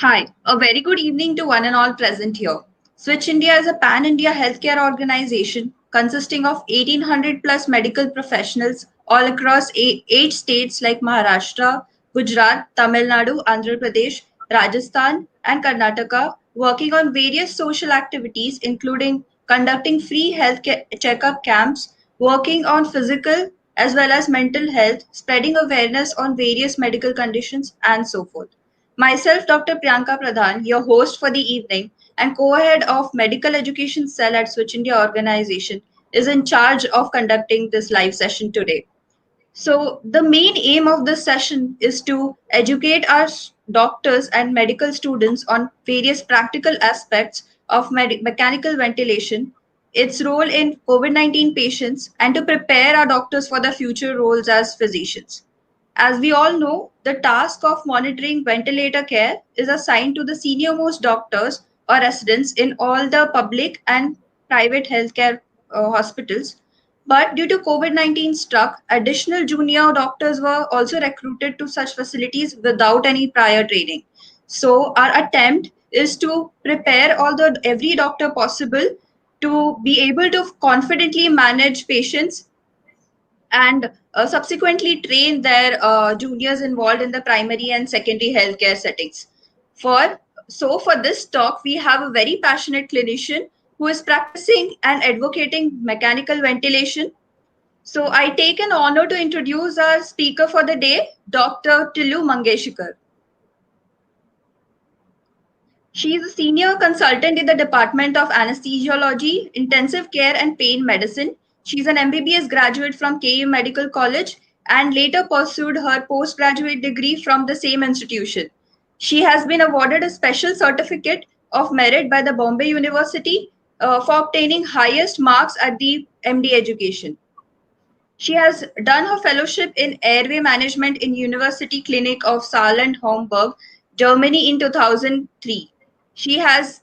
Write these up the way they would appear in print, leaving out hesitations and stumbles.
Hi, a very good evening to one and all present here. Switch India is a pan India healthcare organization consisting of 1800 plus medical professionals all across eight states like Maharashtra, Gujarat, Tamil Nadu, Andhra Pradesh, Rajasthan, and Karnataka, working on various social activities including conducting free health checkup camps, working on physical as well as mental health, spreading awareness on various medical conditions, and so forth. Myself, Dr. Priyanka Pradhan, your host for the evening and co-head of Medical Education Cell at Switch India Organization, is in charge of conducting this live session today. So, the main aim of this session is to educate our doctors and medical students on various practical aspects of mechanical ventilation, its role in COVID 19 patients, and to prepare our doctors for their future roles as physicians. As we all know, the task of monitoring ventilator care is assigned to the senior-most doctors or residents in all the public and private healthcare hospitals. But due to COVID 19 struck, additional junior doctors were also recruited to such facilities without any prior training. So our attempt is to prepare every doctor possible to be able to confidently manage patients and subsequently train their juniors involved in the primary and secondary healthcare settings. For for this talk, we have a very passionate clinician who is practicing and advocating mechanical ventilation. So I take an honor to introduce our speaker for the day, Dr. Tilu Mangeshikar. She is a senior consultant in the Department of Anesthesiology, Intensive Care and Pain Medicine. She is an MBBS graduate from KU Medical College and later pursued her postgraduate degree from the same institution. She has been awarded a special certificate of merit by the Bombay University for obtaining highest marks at the MD education. She has done her fellowship in airway management in University Clinic of Saarland, Homburg, Germany in 2003. She has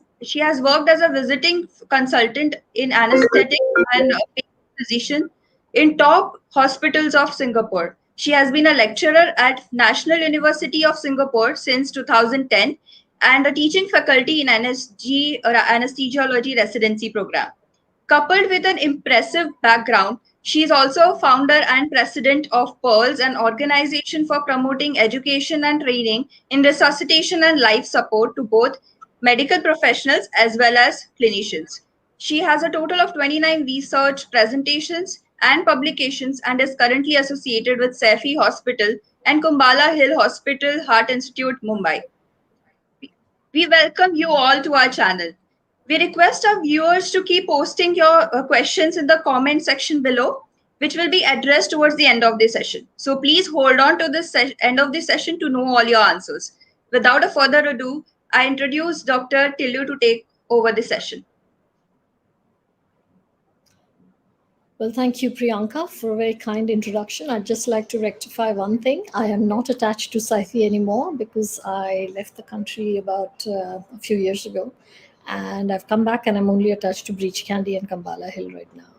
worked as a visiting consultant in anesthetic and pain physician in top hospitals of Singapore. She has been a lecturer at National University of Singapore since 2010 and a teaching faculty in NSG or anesthesiology residency program. Coupled with an impressive background, she is also founder and president of Pearls, an organization for promoting education and training in resuscitation and life support to both medical professionals as well as clinicians. She has a total of 29 research presentations and publications and is currently associated with Saifi Hospital and Kumbala Hill Hospital Heart Institute, Mumbai. We welcome you all to our channel. We request our viewers to keep posting your questions in the comment section below, which will be addressed towards the end of the session. So please hold on to the end of the session to know all your answers. Without a further ado, I introduce Dr. Tilu to take over the session. Well, thank you, Priyanka, for a very kind introduction. I'd just like to rectify one thing. I am not attached to Saifi anymore because I left the country about a few years ago. And I've come back and I'm only attached to Breach Candy and Kambala Hill right now.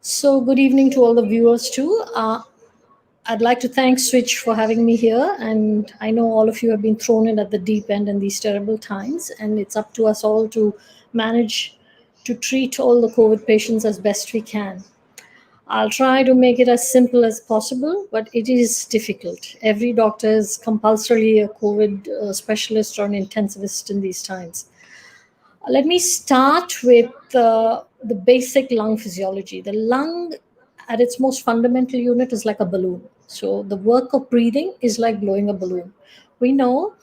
So, good evening to all the viewers, too. I'd like to thank Switch for having me here. And I know all of you have been thrown in at the deep end in these terrible times. And it's up to us all to manage to treat all the COVID patients as best we can. I'll try to make it as simple as possible, but it is difficult. Every doctor is compulsorily a COVID specialist or an intensivist in these times. Let me start with the basic lung physiology. The lung, at its most fundamental unit, is like a balloon. So the work of breathing is like blowing a balloon. We know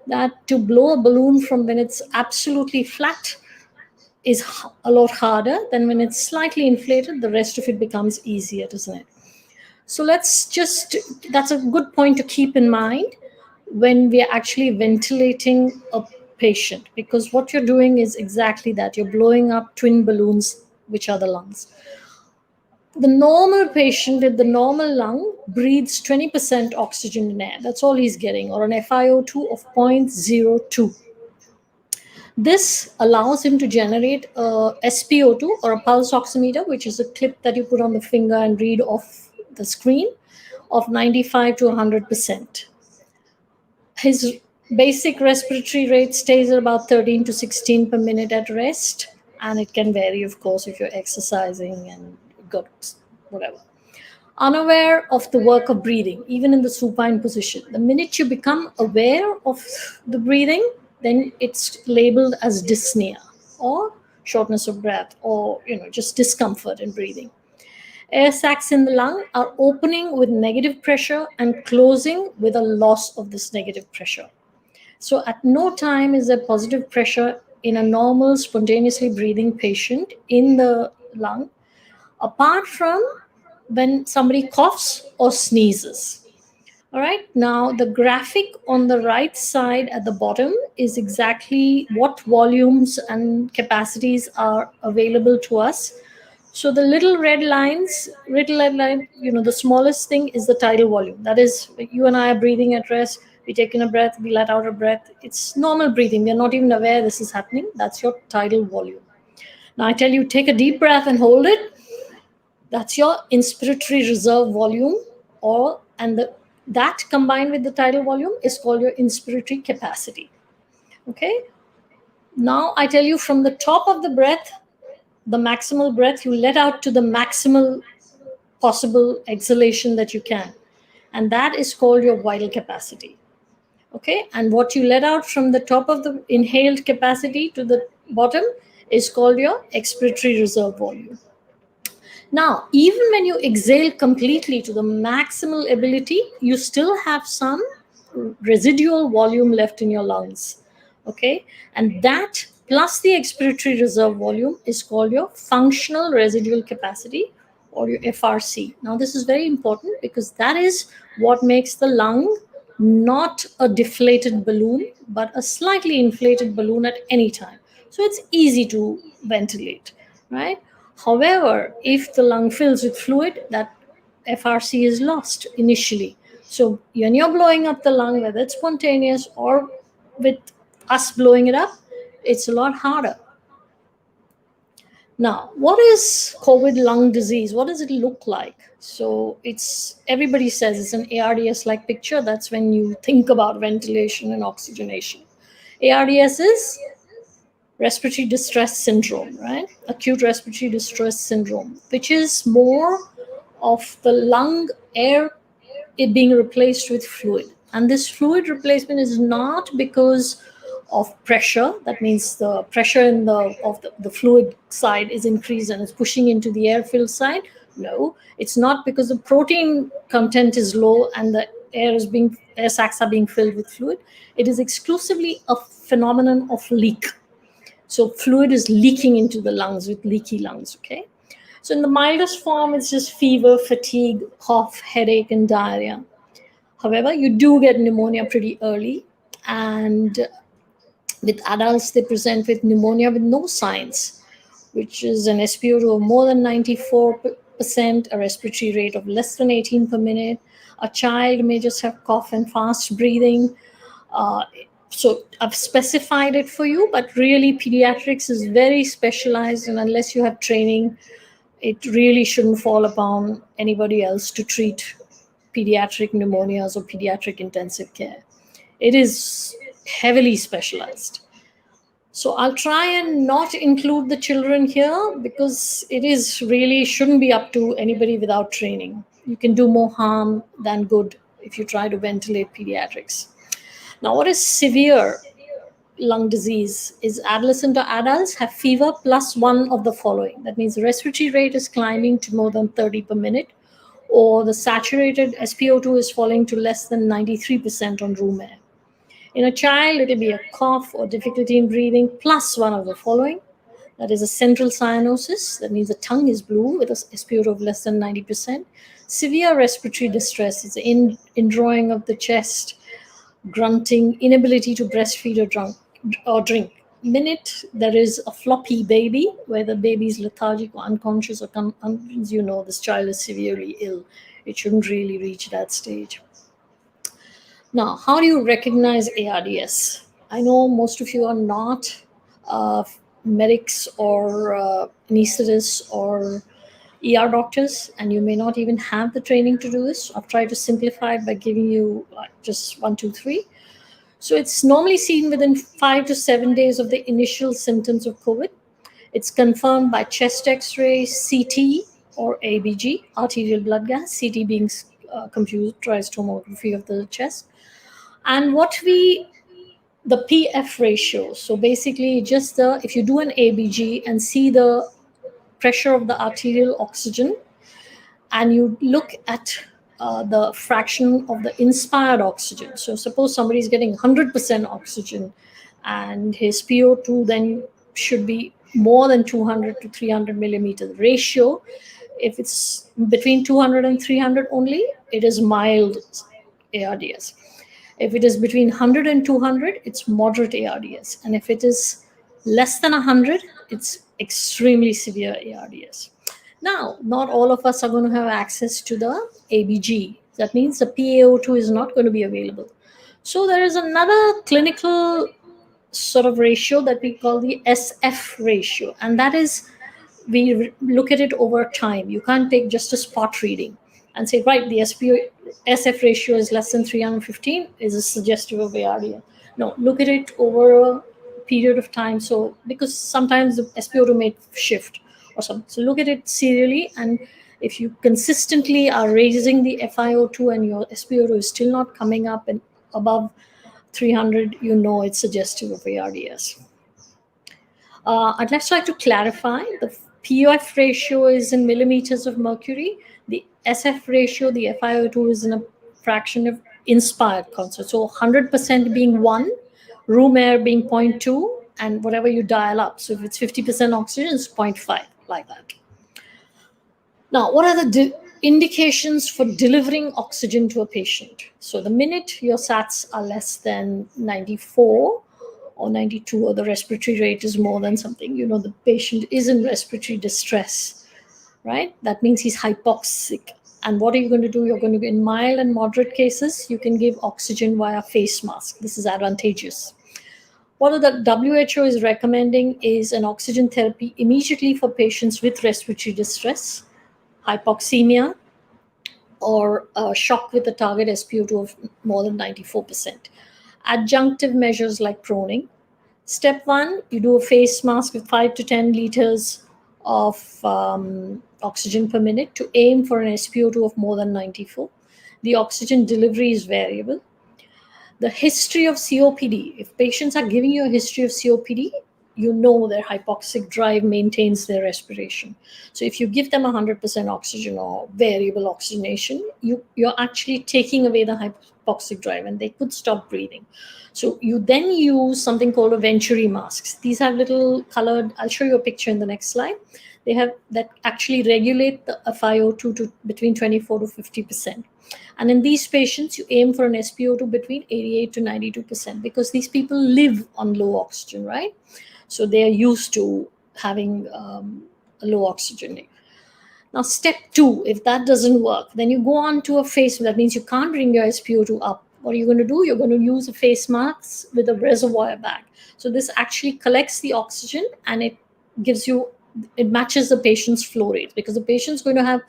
that to blow a balloon from when it's absolutely flat is a lot harder than when it's slightly inflated. The rest of it becomes easier, doesn't it? So that's a good point to keep in mind when we are actually ventilating a patient, because what you're doing is exactly that. You're blowing up twin balloons, which are the lungs. The normal patient in the normal lung breathes 20% oxygen in air. That's all he's getting, or an FiO2 of 0.02. This allows him to generate a SpO2 or a pulse oximeter, which is a clip that you put on the finger and read off the screen, of 95 to 100%. Basic respiratory rate stays at about 13 to 16 per minute at rest, and it can vary, of course, if you're exercising and got whatever. Unaware of the work of breathing, even in the supine position. The minute you become aware of the breathing, then it's labeled as dyspnea or shortness of breath, or just discomfort in breathing. Air sacs in the lung are opening with negative pressure and closing with a loss of this negative pressure. So at no time is there positive pressure in a normal spontaneously breathing patient in the lung, apart from when somebody coughs or sneezes. All right, now the graphic on the right side at the bottom is exactly what volumes and capacities are available to us. So the little red lines, the smallest thing is the tidal volume. That is, you and I are breathing at rest. We take in a breath, we let out a breath. It's normal breathing. We're not even aware this is happening. That's your tidal volume. Now I tell you, take a deep breath and hold it. That's your inspiratory reserve volume, that combined with the tidal volume is called your inspiratory capacity. Okay. Now I tell you, from the top of the breath, the maximal breath, you let out to the maximal possible exhalation that you can, and that is called your vital capacity. Okay, and what you let out from the top of the inhaled capacity to the bottom is called your expiratory reserve volume. Now, even when you exhale completely to the maximal ability, you still have some residual volume left in your lungs. Okay, and that plus the expiratory reserve volume is called your functional residual capacity, or your FRC. Now, this is very important because that is what makes the lung not a deflated balloon, but a slightly inflated balloon at any time. So it's easy to ventilate, right? However, if the lung fills with fluid, that FRC is lost initially. So when you're blowing up the lung, whether it's spontaneous or with us blowing it up, it's a lot harder. Now, what is COVID lung disease? What does it look like? So everybody says it's an ARDS like picture. That's when you think about ventilation and oxygenation. ARDS is respiratory distress syndrome, right? Acute respiratory distress syndrome, which is more of the lung air being replaced with fluid. And this fluid replacement is not because of pressure. That means the pressure in the fluid side is increased and it's pushing into the air-filled side. No, it's not because the protein content is low and the air sacs are being filled with fluid. It is exclusively a phenomenon of leak. So fluid is leaking into the lungs with leaky lungs. Okay. So in the mildest form, it's just fever, fatigue, cough, headache, and diarrhea. However, you do get pneumonia pretty early, and with adults, they present with pneumonia with no signs, which is an SpO2 of more than 94%, a respiratory rate of less than 18 per minute. A child may just have cough and fast breathing. So I've specified it for you, but really pediatrics is very specialized, and unless you have training, it really shouldn't fall upon anybody else to treat pediatric pneumonias or pediatric intensive care. It is heavily specialized. So I'll try and not include the children here because it is really shouldn't be up to anybody without training. You can do more harm than good if you try to ventilate pediatrics. Now, what is severe lung disease is adolescent or adults have fever plus one of the following. That means the respiratory rate is climbing to more than 30 per minute, or the saturated SpO2 is falling to less than 93% on room air. In a child, it will be a cough or difficulty in breathing plus one of the following. That is a central cyanosis. That means the tongue is blue with a SpO2 of less than 90%. Severe respiratory distress is the indrawing of the chest, grunting, inability to breastfeed or drink. Minute there is a floppy baby, where the baby is lethargic or unconscious, or this child is severely ill. It shouldn't really reach that stage. Now, how do you recognize ARDS? I know most of you are not medics or anesthetists or ER doctors, and you may not even have the training to do this. I've tried to simplify it by giving you just 1, 2, 3. So it's normally seen within 5 to 7 days of the initial symptoms of COVID. It's confirmed by chest X-ray, CT, or ABG, arterial blood gas, CT being computerized tomography of the chest. And the PF ratio. So basically, just if you do an ABG and see the pressure of the arterial oxygen, and you look at the fraction of the inspired oxygen. So suppose somebody is getting 100% oxygen, and his PO2 then should be more than 200 to 300 millimeter ratio. If it's between 200 and 300 only, it is mild ARDS. If it is between 100 and 200, it's moderate ARDS. And if it is less than 100, it's extremely severe ARDS. Now, not all of us are going to have access to the ABG. That means the PaO2 is not going to be available. So there is another clinical sort of ratio that we call the SF ratio. And that is, we look at it over time. You can't take just a spot reading and say, right, the SF ratio is less than 315, is a suggestive of ARDS. No, look at it over a period of time. So, because sometimes the SpO2 may shift or something. So look at it serially, and if you consistently are raising the FiO2 and your SpO2 is still not coming up and above 300, you know it's suggestive of ARDS. I'd just like to clarify the POF ratio is in millimeters of mercury. The SF ratio, the FiO2 is in a fraction of inspired concert. So 100% being 1, room air being 0.2, and whatever you dial up. So if it's 50% oxygen, it's 0.5, like that. Now, what are the indications for delivering oxygen to a patient? So the minute your SATs are less than 94 or 92, or the respiratory rate is more than something, you know the patient is in respiratory distress, right? That means he's hypoxic. And what are you going to do? You're going to be in mild and moderate cases, you can give oxygen via face mask. This is advantageous. What the WHO is recommending is an oxygen therapy immediately for patients with respiratory distress, hypoxemia, or shock with a target SpO2 of more than 94%. Adjunctive measures like proning. Step 1, you do a face mask with 5 to 10 liters of oxygen per minute to aim for an SpO2 of more than 94. The oxygen delivery is variable. The history of COPD. If patients are giving you a history of COPD, you know their hypoxic drive maintains their respiration. So if you give them 100% oxygen or variable oxygenation, you're actually taking away the hypoxic drive and they could stop breathing. So you then use something called a Venturi masks. These have little colored, I'll show you a picture in the next slide. They have that actually regulate the FiO2 to between 24 to 50%. And in these patients, you aim for an SpO2 between 88 to 92%, because these people live on low oxygen, right? So they are used to having a low oxygen. Now, step 2, if that doesn't work, then you go on to a face. That means you can't bring your SpO2 up. What are you going to do? You're going to use a face mask with a reservoir bag. So this actually collects the oxygen and it matches the patient's flow rate, because the patient's going to have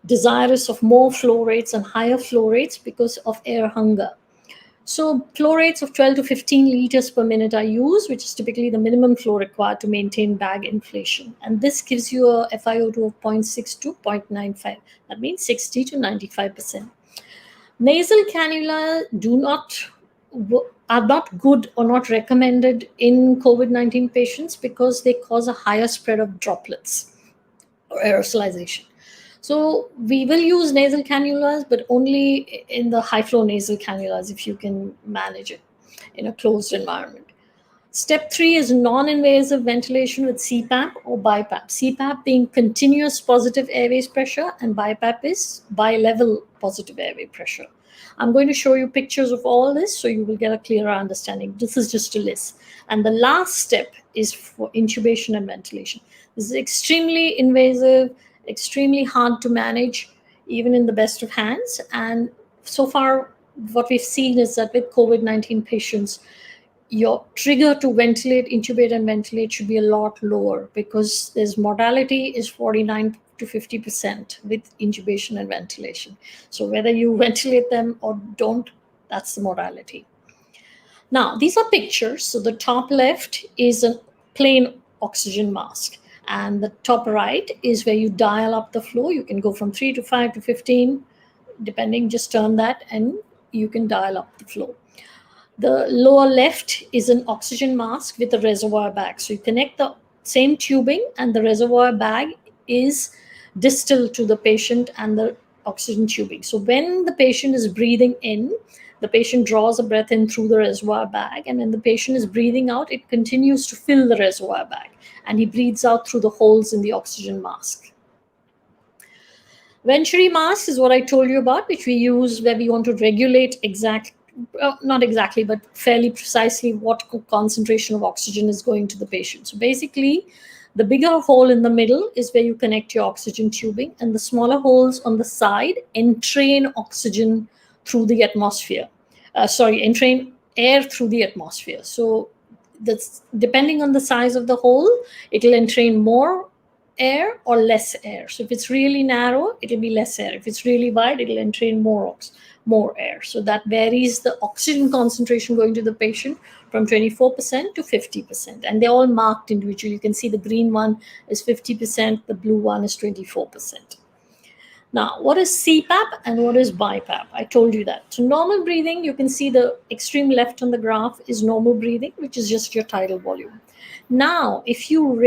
desirous of more flow rates and higher flow rates because of air hunger. So flow rates of 12 to 15 liters per minute are used, which is typically the minimum flow required to maintain bag inflation. And this gives you a FiO2 of 0.6 to 0.95. That means 60 to 95%. Nasal cannula are not good or not recommended in COVID-19 patients because they cause a higher spread of droplets or aerosolization. So we will use nasal cannulas, but only in the high flow nasal cannulas if you can manage it in a closed environment. Step 3 is non-invasive ventilation with CPAP or BiPAP. CPAP being continuous positive airways pressure, and BiPAP is bi-level positive airway pressure. I'm going to show you pictures of all this so you will get a clearer understanding. This is just a list. And the last step is for intubation and ventilation. This is extremely invasive, extremely hard to manage, even in the best of hands. And so far, what we've seen is that with COVID-19 patients, your trigger to ventilate, intubate, and ventilate should be a lot lower, because there's mortality is 49 to 50% with intubation and ventilation. So whether you ventilate them or don't, that's the mortality. Now, these are pictures. So the top left is a plain oxygen mask, and the top right is where you dial up the flow. You can go from 3 to 5 to 15, depending, just turn that and you can dial up the flow. The lower left is an oxygen mask with a reservoir bag. So you connect the same tubing, and the reservoir bag is distal to the patient and the oxygen tubing. So when the patient is breathing in, the patient draws a breath in through the reservoir bag, and when the patient is breathing out, it continues to fill the reservoir bag, and he breathes out through the holes in the oxygen mask. Venturi mask is what I told you about, which we use where we want to regulate not exactly, but fairly precisely what concentration of oxygen is going to the patient. So basically, the bigger hole in the middle is where you connect your oxygen tubing, and the smaller holes on the side entrain oxygen through the atmosphere. Entrain air through the atmosphere. So that's depending on the size of the hole, it'll entrain more air or less air. So if it's really narrow, it'll be less air. If it's really wide, it'll entrain more air. So that varies the oxygen concentration going to the patient from 24% to 50%. And they're all marked individually. You can see the green one is 50%, the blue one is 24%. Now, what is CPAP and what is BiPAP? I told you that. So normal breathing, you can see the extreme left on the graph is normal breathing, which is just your tidal volume. Now, if you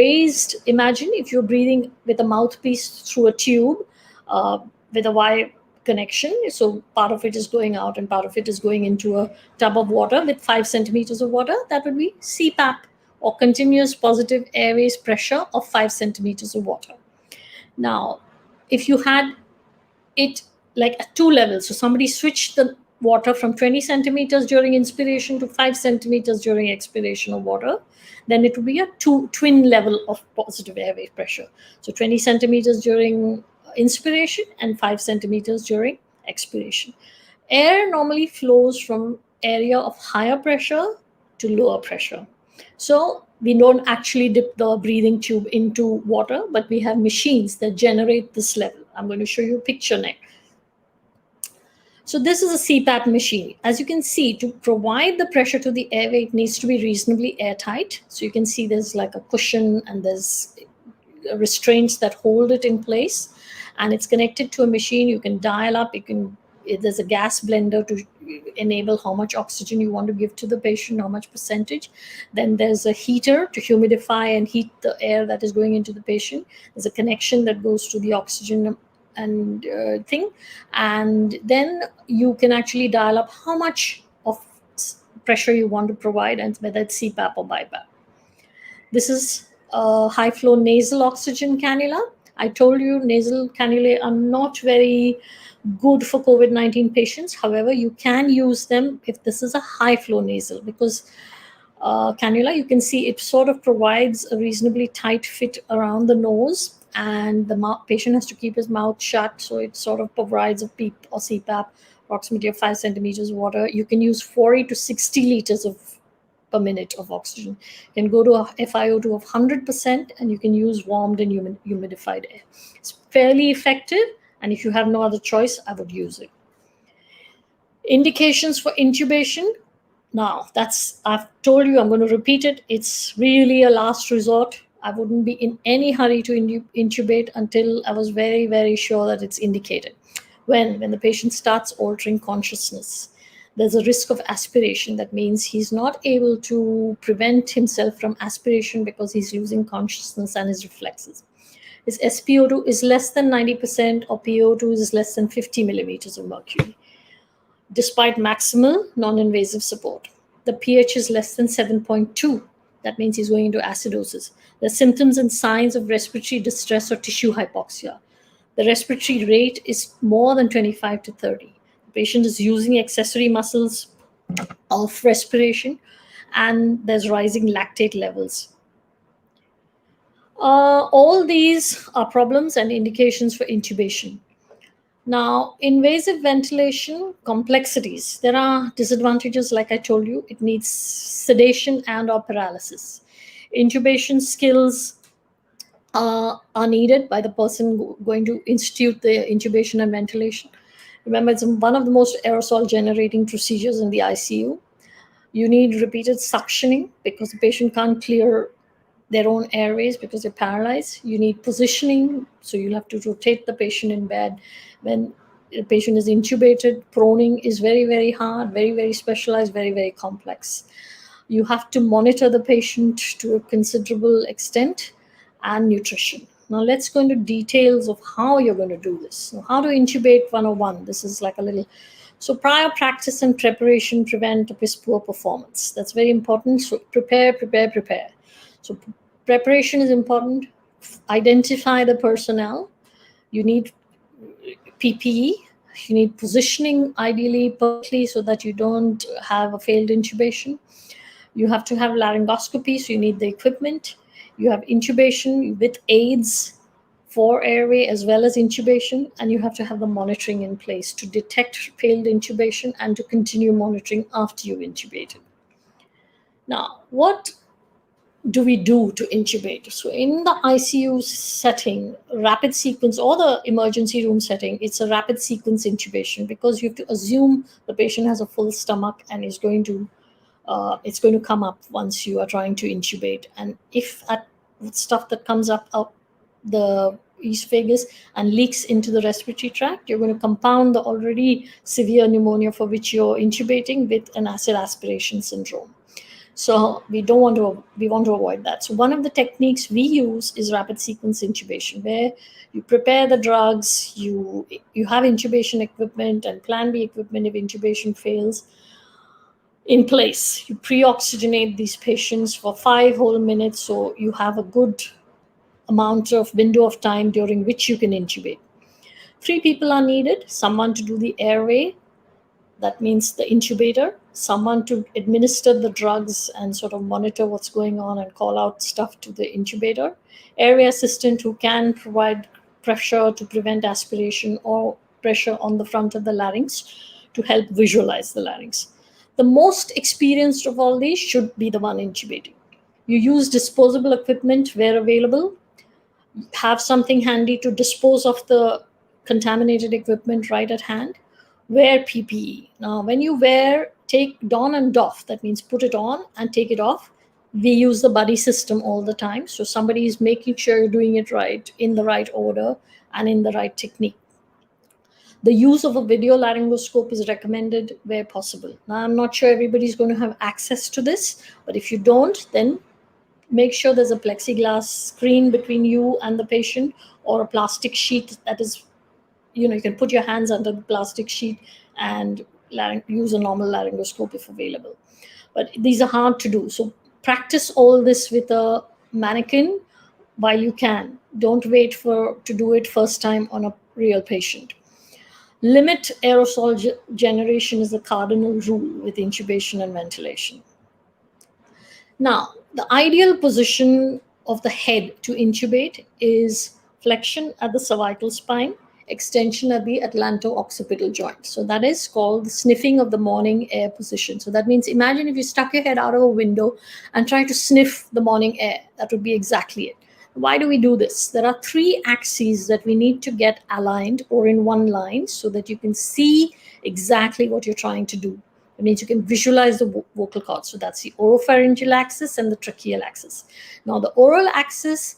imagine if you're breathing with a mouthpiece through a tube with a wire connection, so part of it is going out and part of it is going into a tub of water with 5 centimeters of water, that would be CPAP, or continuous positive airways pressure of 5 centimeters of water. Now, if you had it like at 2 levels, so somebody switched the water from 20 centimeters during inspiration to 5 centimeters during expiration of water, then it would be a twin level of positive airway pressure. So 20 centimeters during inspiration and 5 centimeters during expiration. Air normally flows from area of higher pressure to lower pressure. So we don't actually dip the breathing tube into water, but we have machines that generate this level. I'm going to show you a picture next. So this is a CPAP machine. As you can see, to provide the pressure to the airway, it needs to be reasonably airtight. So you can see there's like a cushion and there's restraints that hold it in place. And it's connected to a machine. You can dial up, there's a gas blender to enable how much oxygen you want to give to the patient, how much percentage. Then there's a heater to humidify and heat the air that is going into the patient. There's a connection that goes to the oxygen and thing, and then you can actually dial up how much of pressure you want to provide, and whether it's CPAP or BiPAP. This is a high flow nasal oxygen cannula. I told you nasal cannulae are not very good for COVID-19 patients. However, you can use them if this is a high flow nasal, because cannula, you can see it sort of provides a reasonably tight fit around the nose, and the patient has to keep his mouth shut, so it sort of provides a PEEP or CPAP approximately of 5 centimeters of water. You can use 40 to 60 liters per minute of oxygen. You can go to a FiO2 of 100%, and you can use warmed and humidified air. It's fairly effective, and if you have no other choice, I would use it. Indications for intubation. Now, I've told you, I'm going to repeat it. It's really a last resort. I wouldn't be in any hurry to intubate until I was very, very sure that it's indicated. When the patient starts altering consciousness, there's a risk of aspiration. That means he's not able to prevent himself from aspiration because he's losing consciousness and his reflexes. His SpO2 is less than 90%, or PO2 is less than 50 millimeters of mercury, despite maximal non-invasive support. The pH is less than 7.2. That means he's going into acidosis. The symptoms and signs of respiratory distress or tissue hypoxia. The respiratory rate is more than 25 to 30. The patient is using accessory muscles of respiration, and there's rising lactate levels. All these are problems and indications for intubation. Now, invasive ventilation complexities. There are disadvantages, like I told you. It needs sedation and or paralysis. Intubation skills are needed by the person going to institute the intubation and ventilation. Remember, it's one of the most aerosol generating procedures in the ICU. You need repeated suctioning because the patient can't clear their own airways because they're paralyzed. You need positioning, so you'll have to rotate the patient in bed. When the patient is intubated, proning is very, very hard, very, very specialized, very, very complex. You have to monitor the patient to a considerable extent, and nutrition. Now let's go into details of how you're going to do this. So how to intubate 101. This is like a little, so prior practice and preparation prevent poor performance. That's very important. So prepare, prepare, prepare. So preparation is important. Identify the personnel. You need PPE. You need positioning ideally perfectly so that you don't have a failed intubation. You have to have laryngoscopy, so you need the equipment. You have intubation with aids for airway as well as intubation, and you have to have the monitoring in place to detect failed intubation and to continue monitoring after you've intubated. Now, what do we do to intubate? So in the ICU setting, rapid sequence, or the emergency room setting, it's a rapid sequence intubation because you have to assume the patient has a full stomach and is going to it's going to come up once you are trying to intubate. And if that stuff that comes up the esophagus and leaks into the respiratory tract, you're going to compound the already severe pneumonia for which you're intubating with an acid aspiration syndrome. So we want to avoid that. So one of the techniques we use is rapid sequence intubation, where you prepare the drugs, you have intubation equipment and plan B equipment if intubation fails in place. You pre-oxygenate these patients for 5 whole minutes, so you have a good amount of window of time during which you can intubate. 3 people are needed: someone to do the airway, that means the intubator, someone to administer the drugs and sort of monitor what's going on and call out stuff to the intubator, airway assistant who can provide pressure to prevent aspiration or pressure on the front of the larynx to help visualize the larynx. The most experienced of all these should be the one intubating. You use disposable equipment where available. Have something handy to dispose of the contaminated equipment right at hand. Wear PPE. Now, when you take don and doff, that means put it on and take it off. We use the buddy system all the time. So somebody is making sure you're doing it right, in the right order and in the right technique. The use of a video laryngoscope is recommended where possible. Now, I'm not sure everybody's going to have access to this, but if you don't, then make sure there's a plexiglass screen between you and the patient, or a plastic sheet that is, you can put your hands under the plastic sheet and use a normal laryngoscope if available. But these are hard to do. So practice all this with a mannequin while you can. Don't wait to do it first time on a real patient. Limit aerosol generation is the cardinal rule with intubation and ventilation. Now, the ideal position of the head to intubate is flexion at the cervical spine, extension at the atlanto-occipital joint. So that is called the sniffing of the morning air position. So that means, imagine if you stuck your head out of a window and tried to sniff the morning air. That would be exactly it. Why do we do this? There are 3 axes that we need to get aligned or in one line so that you can see exactly what you're trying to do. It means you can visualize the vocal cords. So that's the oropharyngeal axis and the tracheal axis. Now, the oral axis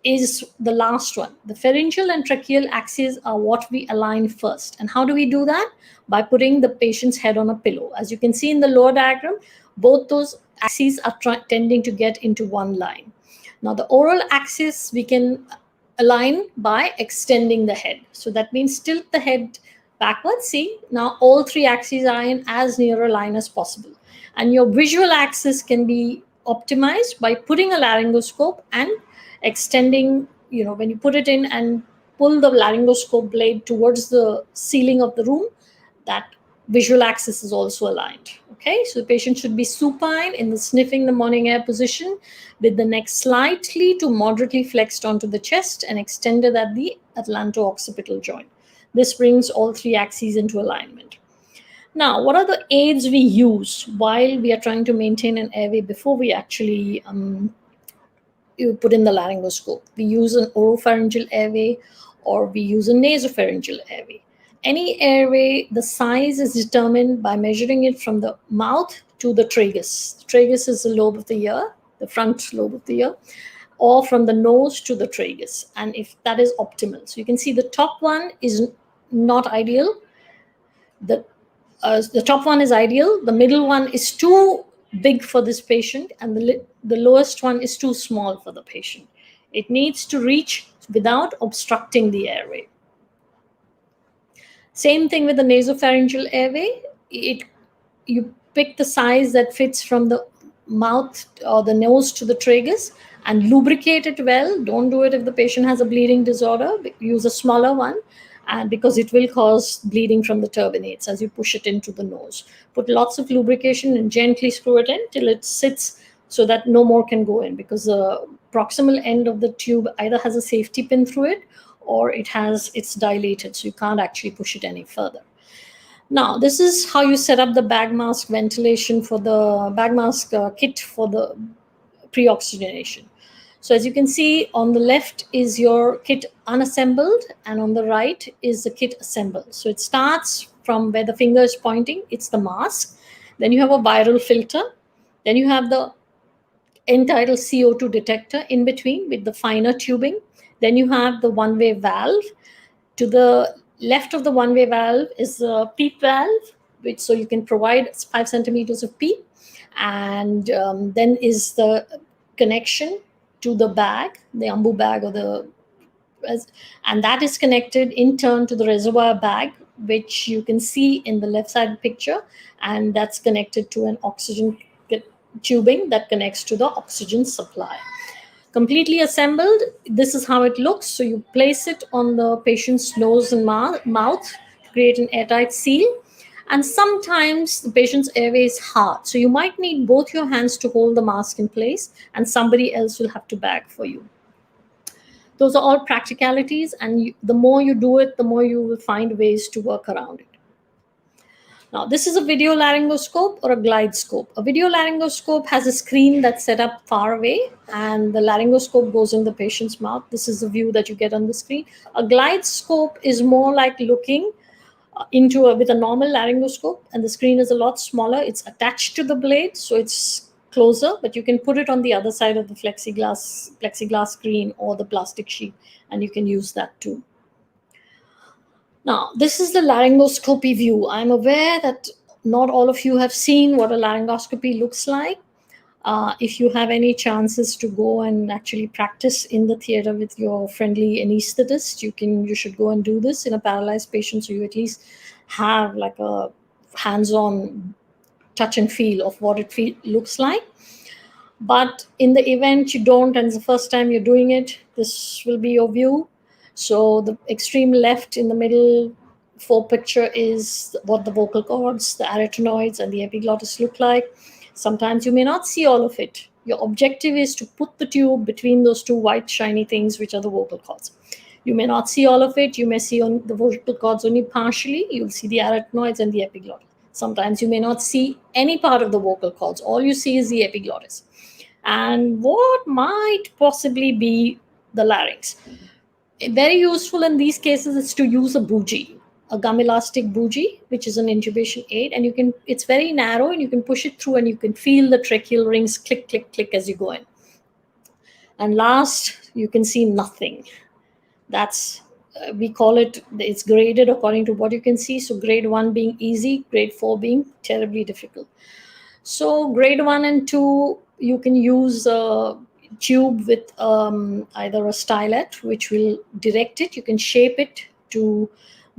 is the last one. The pharyngeal and tracheal axes are what we align first. And how do we do that? By putting the patient's head on a pillow. As you can see in the lower diagram, both those axes are tending to get into one line. Now, the oral axis we can align by extending the head. So that means tilt the head backwards. See, now all 3 axes are in as near a line as possible. And your visual axis can be optimized by putting a laryngoscope and extending, when you put it in and pull the laryngoscope blade towards the ceiling of the room, that visual axis is also aligned. Okay, so the patient should be supine in the sniffing the morning air position, with the neck slightly to moderately flexed onto the chest and extended at the atlanto-occipital joint. This brings all 3 axes into alignment. Now, what are the aids we use while we are trying to maintain an airway before we actually you put in the laryngoscope? We use an oropharyngeal airway or we use a nasopharyngeal airway. Any airway, the size is determined by measuring it from the mouth to the tragus. The tragus is the lobe of the ear, the front lobe of the ear, or from the nose to the tragus, and if that is optimal. So you can see the top one is not ideal. The top one is ideal. The middle one is too big for this patient, and the lowest one is too small for the patient. It needs to reach without obstructing the airway. Same thing with the nasopharyngeal airway. You pick the size that fits from the mouth or the nose to the tragus and lubricate it well. Don't do it if the patient has a bleeding disorder. Use a smaller one, and because it will cause bleeding from the turbinates as you push it into the nose. Put lots of lubrication and gently screw it in till it sits so that no more can go in, because the proximal end of the tube either has a safety pin through it or it's dilated, so you can't actually push it any further. Now, this is how you set up the bag mask ventilation for the bag mask kit for the pre-oxygenation. So as you can see, on the left is your kit unassembled, and on the right is the kit assembled. So it starts from where the finger is pointing, it's the mask. Then you have a viral filter. Then you have the entitled CO2 detector in between with the finer tubing. Then you have the one-way valve. To the left of the one-way valve is a PEEP valve, which so you can provide 5 centimeters of PEEP. And then is the connection to the bag, the ambu bag, and that is connected in turn to the reservoir bag, which you can see in the left side picture, and that's connected to an oxygen tubing that connects to the oxygen supply. Completely assembled, this is how it looks. So you place it on the patient's nose and mouth to create an airtight seal. And sometimes the patient's airway is hard, so you might need both your hands to hold the mask in place, and somebody else will have to bag for you. Those are all practicalities, and the more you do it, the more you will find ways to work around it. Now, this is a video laryngoscope or a glide scope. A video laryngoscope has a screen that's set up far away, and the laryngoscope goes in the patient's mouth. This is the view that you get on the screen. A glide scope is more like looking with a normal laryngoscope, and the screen is a lot smaller. It's attached to the blade, so it's closer, but you can put it on the other side of the plexiglass screen or the plastic sheet, and you can use that too. Now, this is the laryngoscopy view. I'm aware that not all of you have seen what a laryngoscopy looks like. If you have any chances to go and actually practice in the theater with your friendly anesthetist, you should go and do this in a paralyzed patient, so you at least have like a hands-on touch and feel of what it looks like. But in the event you don't, and it's the first time you're doing it, this will be your view. So the extreme left in the middle picture is what the vocal cords, the arytenoids, and the epiglottis look like. Sometimes you may not see all of it. Your objective is to put the tube between those two white shiny things, which are the vocal cords. You may not see all of it. You may see the vocal cords only partially. You'll see the arytenoids and the epiglottis. Sometimes you may not see any part of the vocal cords. All you see is the epiglottis. And what might possibly be the larynx. Very useful in these cases is to use a bougie, a gum elastic bougie, which is an intubation aid, and it's very narrow, and you can push it through, and you can feel the tracheal rings click, click, click as you go in. And last, you can see nothing. That's we call it's graded according to what you can see. So grade 1 being easy, grade 4 being terribly difficult. So grade 1 and 2, you can use a tube with either a stylet, which will direct it. You can shape it to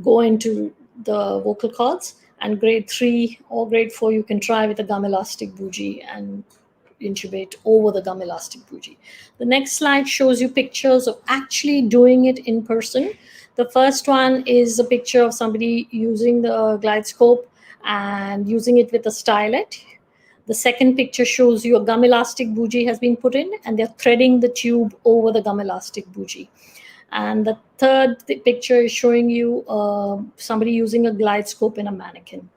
go into the vocal cords. And grade 3 or grade 4, you can try with a gum elastic bougie and intubate over the gum elastic bougie. The next slide shows you pictures of actually doing it in person. The first one is a picture of somebody using the glide scope and using it with a stylet. The second picture shows you a gum elastic bougie has been put in, and they're threading the tube over the gum elastic bougie. And the third picture is showing you somebody using a glide scope in a mannequin.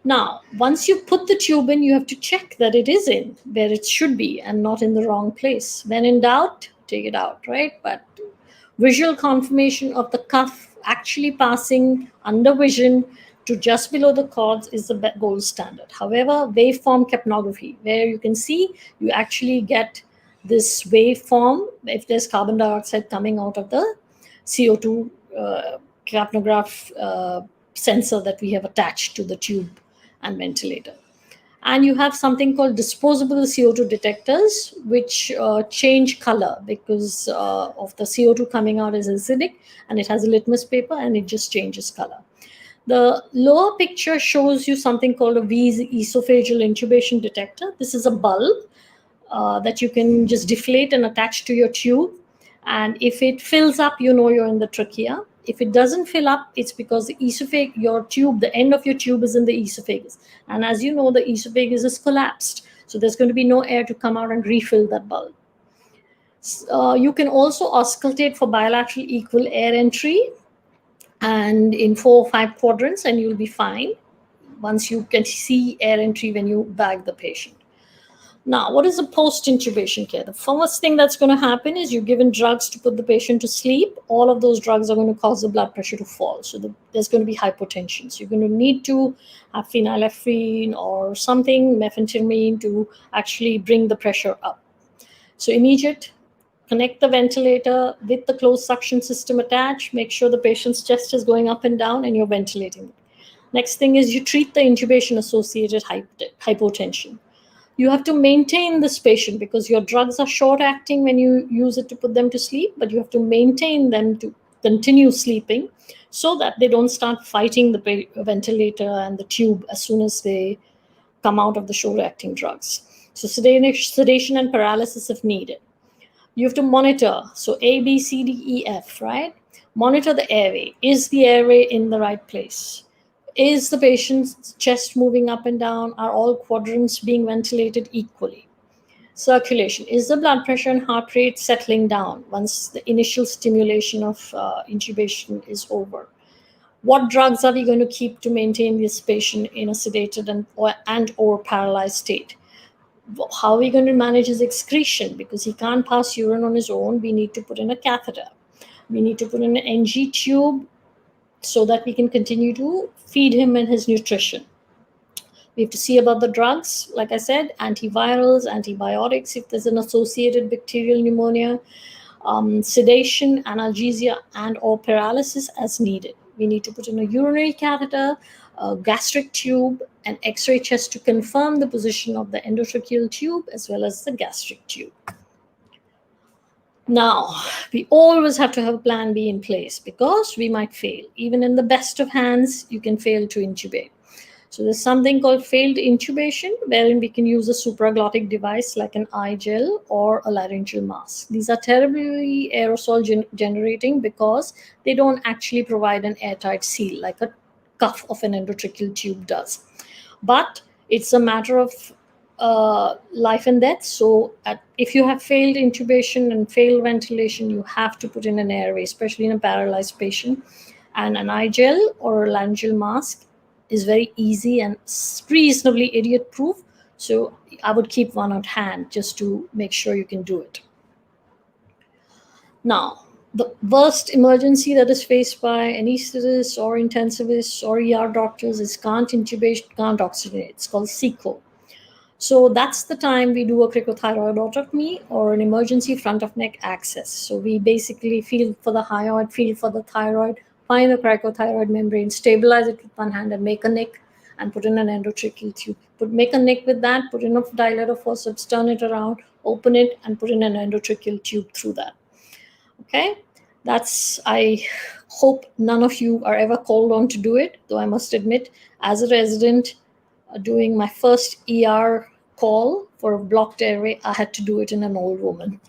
Now, once you put the tube in, you have to check that it is in where it should be and not in the wrong place. When in doubt, take it out, right? But visual confirmation of the cuff actually passing under vision to just below the cords is the gold standard. However, waveform capnography, where you can see you actually get this waveform if there's carbon dioxide coming out of the CO2 capnograph sensor that we have attached to the tube and ventilator. And you have something called disposable CO2 detectors, which change color because of the CO2 coming out is acidic, and it has a litmus paper and it just changes color. The lower picture shows you something called a esophageal intubation detector. This is a bulb that you can just deflate and attach to your tube. And if it fills up, you know you're in the trachea. If it doesn't fill up, it's because your tube, the end of your tube is in the esophagus. And as you know, the esophagus is collapsed. So there's going to be no air to come out and refill that bulb. You can also auscultate for bilateral equal air entry and in 4 or 5 quadrants, and you'll be fine once you can see air entry when you bag the patient. Now, what is the post-intubation care? The first thing that's going to happen is you're given drugs to put the patient to sleep. All of those drugs are going to cause the blood pressure to fall. So there's going to be hypotension. So you're going to need to have phenylephrine or something, methamphetamine, to actually bring the pressure up. So immediate, connect the ventilator with the closed suction system attached. Make sure the patient's chest is going up and down and you're ventilating. Next thing is you treat the intubation-associated hypotension. You have to maintain this patient because your drugs are short-acting when you use it to put them to sleep, but you have to maintain them to continue sleeping so that they don't start fighting the ventilator and the tube as soon as they come out of the short-acting drugs. So sedation and paralysis if needed. You have to monitor. So A, B, C, D, E, F, right? Monitor the airway. Is the airway in the right place? Is the patient's chest moving up and down? Are all quadrants being ventilated equally? Circulation. Is the blood pressure and heart rate settling down once the initial stimulation of intubation is over? What drugs are we going to keep to maintain this patient in a sedated and or paralyzed state? How are we going to manage his excretion? Because he can't pass urine on his own, we need to put in a catheter. We need to put in an NG tube so that we can continue to feed him and his nutrition. We have to see about the drugs, like I said, antivirals, antibiotics, if there's an associated bacterial pneumonia, sedation, analgesia, and or paralysis as needed. We need to put in a urinary catheter, a gastric tube, an X-ray chest to confirm the position of the endotracheal tube as well as the gastric tube. Now, we always have to have a plan B in place because we might fail. Even in the best of hands, you can fail to intubate. So there's something called failed intubation, wherein we can use a supraglottic device like an eye gel or a laryngeal mask. These are terribly aerosol generating because they don't actually provide an airtight seal like a cuff of an endotracheal tube does. But it's a matter of life and death. So if you have failed intubation and failed ventilation, you have to put in an airway, especially in a paralyzed patient. And an eye gel or a laryngeal mask is very easy and reasonably idiot proof. So I would keep one at hand just to make sure you can do it. Now, the worst emergency that is faced by anesthetists or intensivists or ER doctors is can't intubate, can't oxygenate. It's called CECO. So that's the time we do a cricothyroidotomy or an emergency front of neck access. So we basically feel for the hyoid, feel for the thyroid, find the cricothyroid membrane, stabilize it with one hand and make a nick and put in an endotracheal tube. Make a nick with that, put in a dilator forceps, turn it around, open it and put in an endotracheal tube through that. Okay, I hope none of you are ever called on to do it, though I must admit, as a resident, doing my first ER call for a blocked airway, I had to do it in an old woman.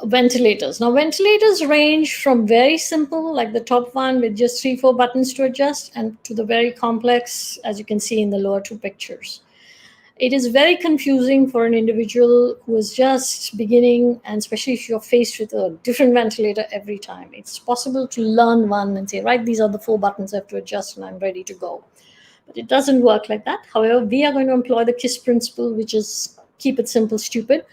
Ventilators. Now, ventilators range from very simple, like the top one with just 3-4 buttons to adjust, and to the very complex, as you can see in the lower 2 pictures. It is very confusing for an individual who is just beginning, and especially if you're faced with a different ventilator every time. It's possible to learn one and say, right, these are the 4 buttons I have to adjust and I'm ready to go. But it doesn't work like that. However, we are going to employ the KISS principle, which is keep it simple, stupid.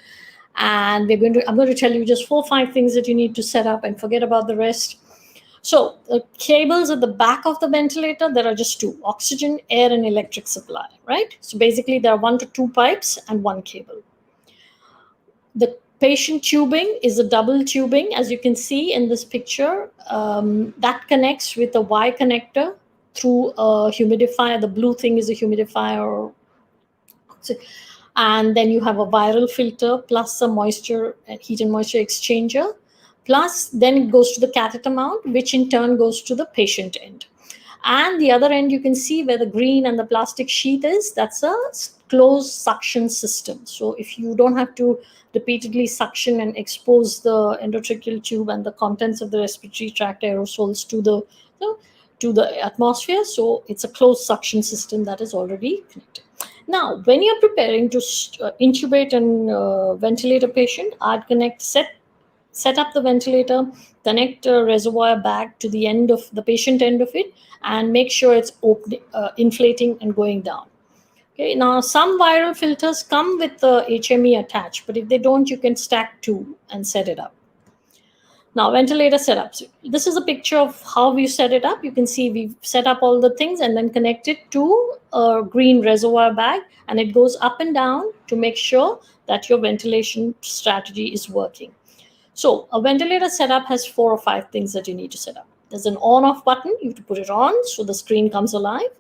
And I'm going to tell you just 4 or 5 things that you need to set up and forget about the rest. So the cables at the back of the ventilator, there are just two: oxygen, air, and electric supply, right? So basically there are 1 to 2 pipes and one cable. The patient tubing is a double tubing, as you can see in this picture, that connects with a Y connector through a humidifier. The blue thing is a humidifier, and then you have a viral filter plus a moisture, heat and moisture exchanger, plus then it goes to the catheter mount, which in turn goes to the patient end. And the other end, you can see where the green and the plastic sheath is, that's a closed suction system. So if you don't have to repeatedly suction and expose the endotracheal tube and the contents of the respiratory tract aerosols to the atmosphere, so it's a closed suction system that is already connected. Now, when you're preparing to intubate and ventilate a patient, I'd set up the ventilator, connect a reservoir bag to the end of the patient end of it, and make sure it's inflating and going down. Okay. Now, some viral filters come with the HME attached, but if they don't, you can stack two and set it up. Now, ventilator setups. This is a picture of how we set it up. You can see we've set up all the things and then connect it to a green reservoir bag, and it goes up and down to make sure that your ventilation strategy is working. So a ventilator setup has 4 or 5 things that you need to set up. There's an on-off button. You have to put it on so the screen comes alive.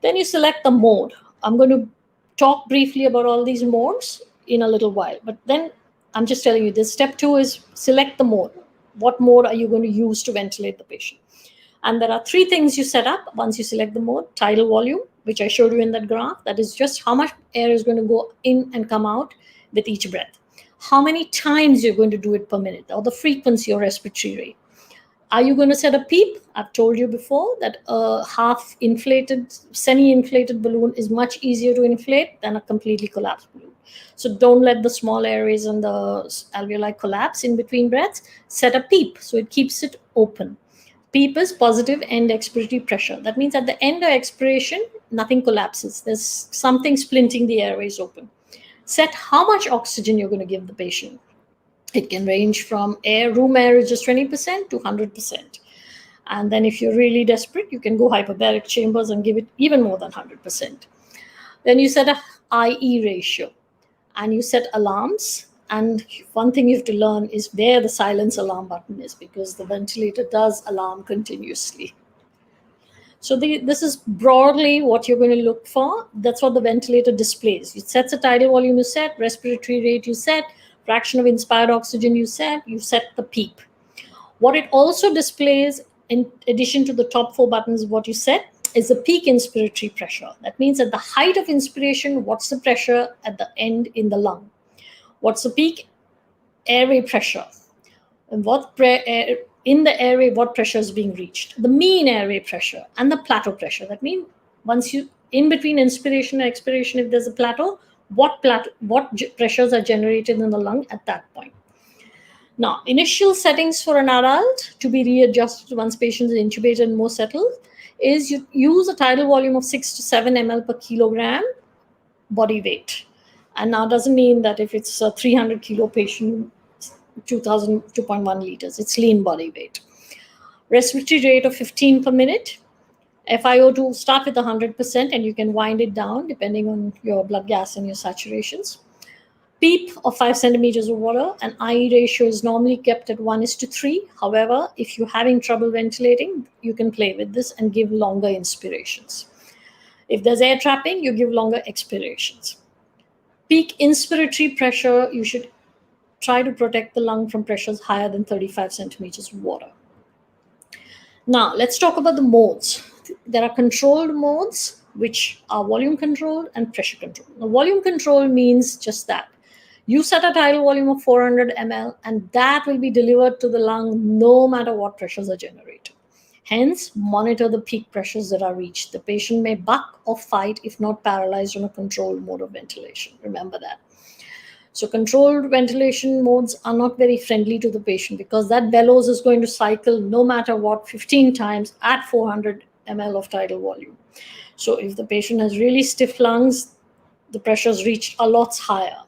Then you select the mode. I'm going to talk briefly about all these modes in a little while, but then I'm just telling you this. Step 2 is select the mode. What mode are you going to use to ventilate the patient? And there are 3 things you set up once you select the mode. Tidal volume, which I showed you in that graph. That is just how much air is going to go in and come out with each breath. How many times you're going to do it per minute, or the frequency or respiratory rate. Are you going to set a PEEP? I've told you before that a half-inflated, semi-inflated balloon is much easier to inflate than a completely collapsed balloon. So don't let the small airways and the alveoli collapse in between breaths. Set a PEEP so it keeps it open. PEEP is positive end expiratory pressure. That means at the end of expiration, nothing collapses. There's something splinting the airways open. Set how much oxygen you're going to give the patient. It can range from room air is just 20% to 100%. And then if you're really desperate, you can go hyperbaric chambers and give it even more than 100%. Then you set a IE ratio and you set alarms. And one thing you have to learn is where the silence alarm button is, because the ventilator does alarm continuously. So this is broadly what you're going to look for. That's what the ventilator displays. It sets a tidal volume you set, respiratory rate you set, fraction of inspired oxygen you set the PEEP. What it also displays, in addition to the top 4 buttons, what you set is the peak inspiratory pressure. That means at the height of inspiration, what's the pressure at the end in the lung? What's the peak airway pressure? And in the airway, what pressure is being reached? The mean airway pressure and the plateau pressure. That means once you, in between inspiration and expiration, if there's a plateau, what pressures are generated in the lung at that point. Now, initial settings for an adult to be readjusted once patient is intubated and more settled is you use a tidal volume of 6 to 7 ml per kilogram body weight. And now doesn't mean that if it's a 300 kilo patient, 2.1 liters, it's lean body weight. Respiratory rate of 15 per minute. FiO2 start with 100% and you can wind it down depending on your blood gas and your saturations. PEEP of 5 centimeters of water, and IE ratio is normally kept at 1:3. However, if you're having trouble ventilating, you can play with this and give longer inspirations. If there's air trapping, you give longer expirations. Peak inspiratory pressure, you should try to protect the lung from pressures higher than 35 centimeters of water. Now, let's talk about the modes. There are controlled modes, which are volume controlled and pressure controlled. Now, volume control means just that. You set a tidal volume of 400 ml, and that will be delivered to the lung no matter what pressures are generated. Hence, monitor the peak pressures that are reached. The patient may buck or fight if not paralyzed on a controlled mode of ventilation. Remember that. So controlled ventilation modes are not very friendly to the patient because that bellows is going to cycle no matter what 15 times at 400 ml of tidal volume. So if the patient has really stiff lungs, the pressures reached a lot higher,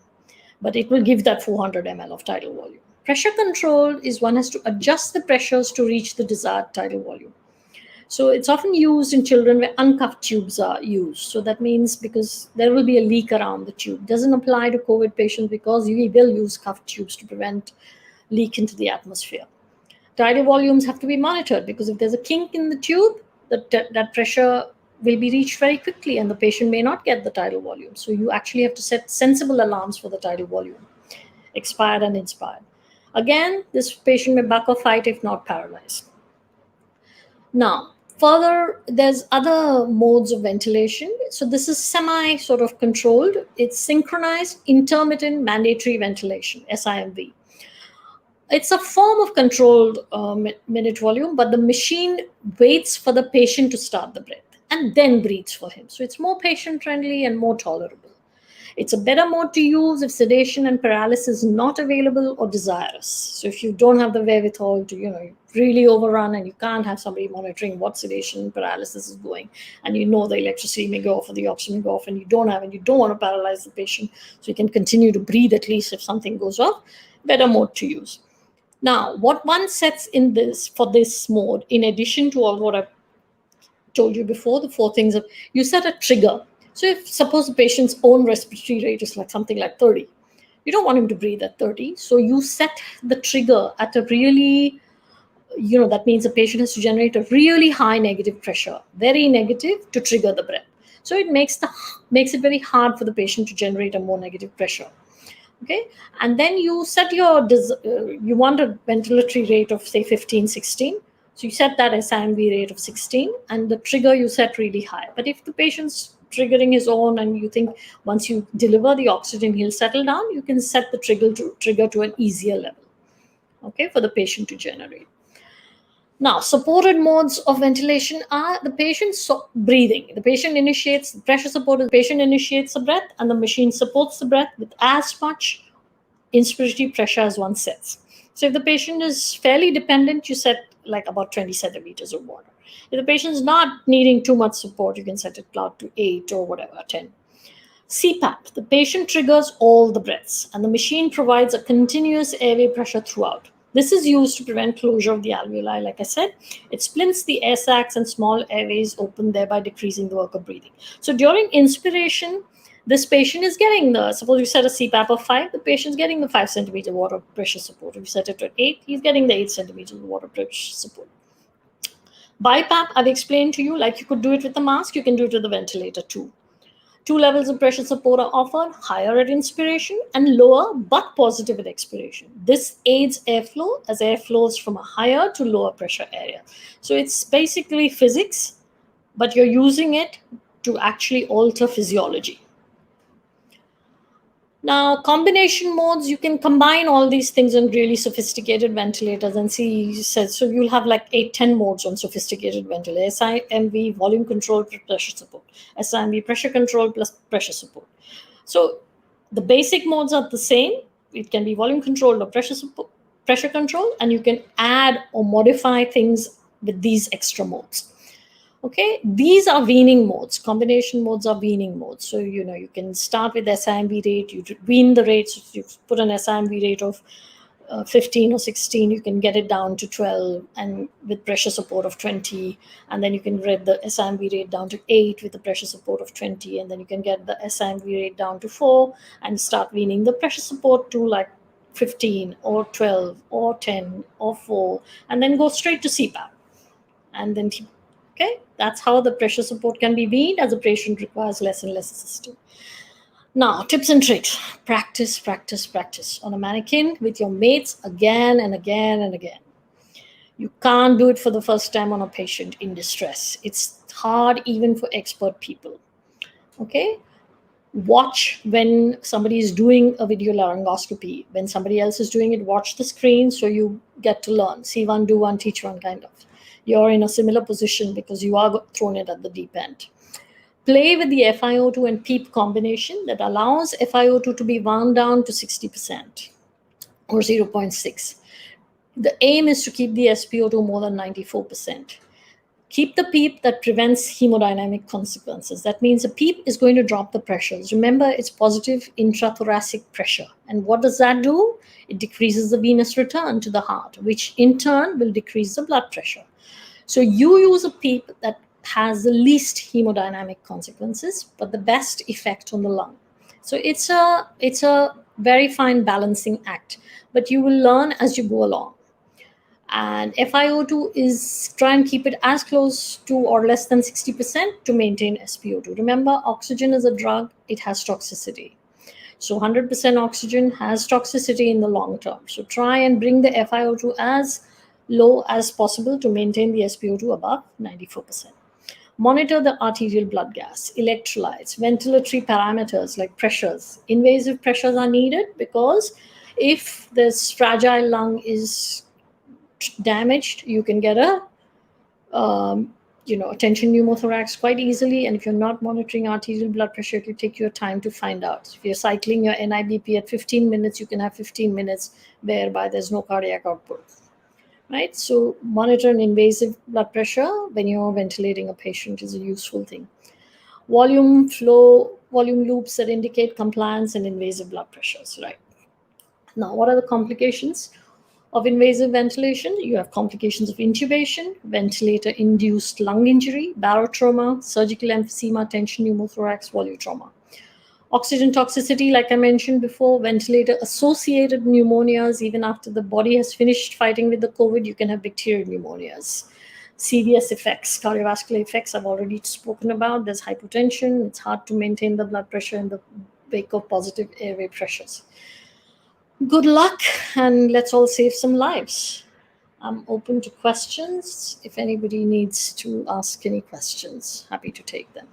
but it will give that 400 ml of tidal volume. Pressure control is one has to adjust the pressures to reach the desired tidal volume. So it's often used in children where uncuffed tubes are used. So that means because there will be a leak around the tube. Doesn't apply to COVID patients because we will use cuffed tubes to prevent leak into the atmosphere. Tidal volumes have to be monitored because if there's a kink in the tube, that pressure will be reached very quickly and the patient may not get the tidal volume. So you actually have to set sensible alarms for the tidal volume, expired and inspired. Again, this patient may buck or fight if not paralyzed. Now, further, there's other modes of ventilation. So this is semi sort of controlled. It's synchronized intermittent mandatory ventilation, SIMV. It's a form of controlled minute volume, but the machine waits for the patient to start the breath and then breathes for him. So it's more patient friendly and more tolerable. It's a better mode to use if sedation and paralysis is not available or desirous. So if you don't have the wherewithal to, really overrun and you can't have somebody monitoring what sedation and paralysis is going, and the electricity may go off or the oxygen may go off, and you don't want to paralyze the patient, so you can continue to breathe at least if something goes off, better mode to use. Now, what one sets in for this mode, in addition to all what I've told you before, the 4 things, you set a trigger. So if suppose the patient's own respiratory rate is something like 30, you don't want him to breathe at 30. So you set the trigger at a really, that means the patient has to generate a really high negative pressure, very negative, to trigger the breath. So it makes it very hard for the patient to generate a more negative pressure. Okay, and then you set you want a ventilatory rate of say 15, 16. So you set that SIMV rate of 16 and the trigger you set really high. But if the patient's triggering his own and you think once you deliver the oxygen, he'll settle down, you can set the trigger to an easier level, okay, for the patient to generate. Now, supported modes of ventilation are the patient's breathing. The patient initiates the pressure support, the patient initiates the breath, and the machine supports the breath with as much inspiratory pressure as one sets. So if the patient is fairly dependent, you set like about 20 centimeters of water. If the patient is not needing too much support, you can set it out to 8 or whatever, 10. CPAP, the patient triggers all the breaths, and the machine provides a continuous airway pressure throughout. This is used to prevent closure of the alveoli, like I said. It splints the air sacs and small airways open, thereby decreasing the work of breathing. So during inspiration, this patient is getting suppose you set a CPAP of 5, the patient's getting the 5 centimeter water pressure support. If you set it at 8, he's getting the 8 centimeters water pressure support. BiPAP, I've explained to you, like you could do it with the mask, you can do it with the ventilator too. 2 levels of pressure support are offered, higher at inspiration and lower but positive at expiration. This aids airflow as air flows from a higher to lower pressure area. So it's basically physics, but you're using it to actually alter physiology. Now, combination modes, you can combine all these things on really sophisticated ventilators and see, so you'll have like 8, 10 modes on sophisticated ventilators. SIMV, volume control plus pressure support. SIMV, pressure control plus pressure support. So the basic modes are the same. It can be volume control or pressure control, and you can add or modify things with these extra modes. Okay, these are weaning modes. Combination modes are weaning modes. So, you can start with SIMV rate, you wean the rates. So you put an SIMV rate of 15 or 16, you can get it down to 12 and with pressure support of 20. And then you can get the SIMV rate down to 8 with the pressure support of 20. And then you can get the SIMV rate down to 4 and start weaning the pressure support to like 15 or 12 or 10 or 4, and then go straight to CPAP. And then okay, that's how the pressure support can be weaned as the patient requires less and less assistance. Now, tips and tricks. Practice, practice, practice on a mannequin with your mates again and again and again. You can't do it for the first time on a patient in distress. It's hard even for expert people. Okay? Watch when somebody is doing a video laryngoscopy. When somebody else is doing it, watch the screen so you get to learn. See one, do one, teach one, kind of. You're in a similar position because you are thrown in at the deep end. Play with the FiO2 and PEEP combination that allows FiO2 to be wound down to 60% or 0.6. The aim is to keep the SpO2 more than 94%. Keep the PEEP that prevents hemodynamic consequences. That means a PEEP is going to drop the pressures. Remember, it's positive intrathoracic pressure. And what does that do? It decreases the venous return to the heart, which in turn will decrease the blood pressure. So you use a PEEP that has the least hemodynamic consequences, but the best effect on the lung. So it's a very fine balancing act, but you will learn as you go along. And FiO2 is try and keep it as close to or less than 60% to maintain SpO2. Remember, oxygen is a drug, it has toxicity. So 100% oxygen has toxicity in the long term. So try and bring the FiO2 as low as possible to maintain the SpO2 above 94%. Monitor the arterial blood gas, electrolytes, ventilatory parameters like pressures. Invasive pressures are needed because if this fragile lung is damaged, you can get a tension pneumothorax quite easily. And if you're not monitoring arterial blood pressure, it will take your time to find out. If you're cycling your NIBP at 15 minutes, you can have 15 minutes whereby there's no cardiac output, right? So monitor an invasive blood pressure when you're ventilating a patient is a useful thing. Volume flow, volume loops that indicate compliance and invasive blood pressures, right? Now, what are the complications of invasive ventilation? You have complications of intubation, ventilator-induced lung injury, barotrauma, surgical emphysema, tension pneumothorax, volutrauma. Oxygen toxicity, like I mentioned before, ventilator-associated pneumonias. Even after the body has finished fighting with the COVID, you can have bacterial pneumonias. CVS effects, cardiovascular effects, I've already spoken about. There's hypotension. It's hard to maintain the blood pressure in the wake of positive airway pressures. Good luck, and let's all save some lives. I'm open to questions. If anybody needs to ask any questions, happy to take them.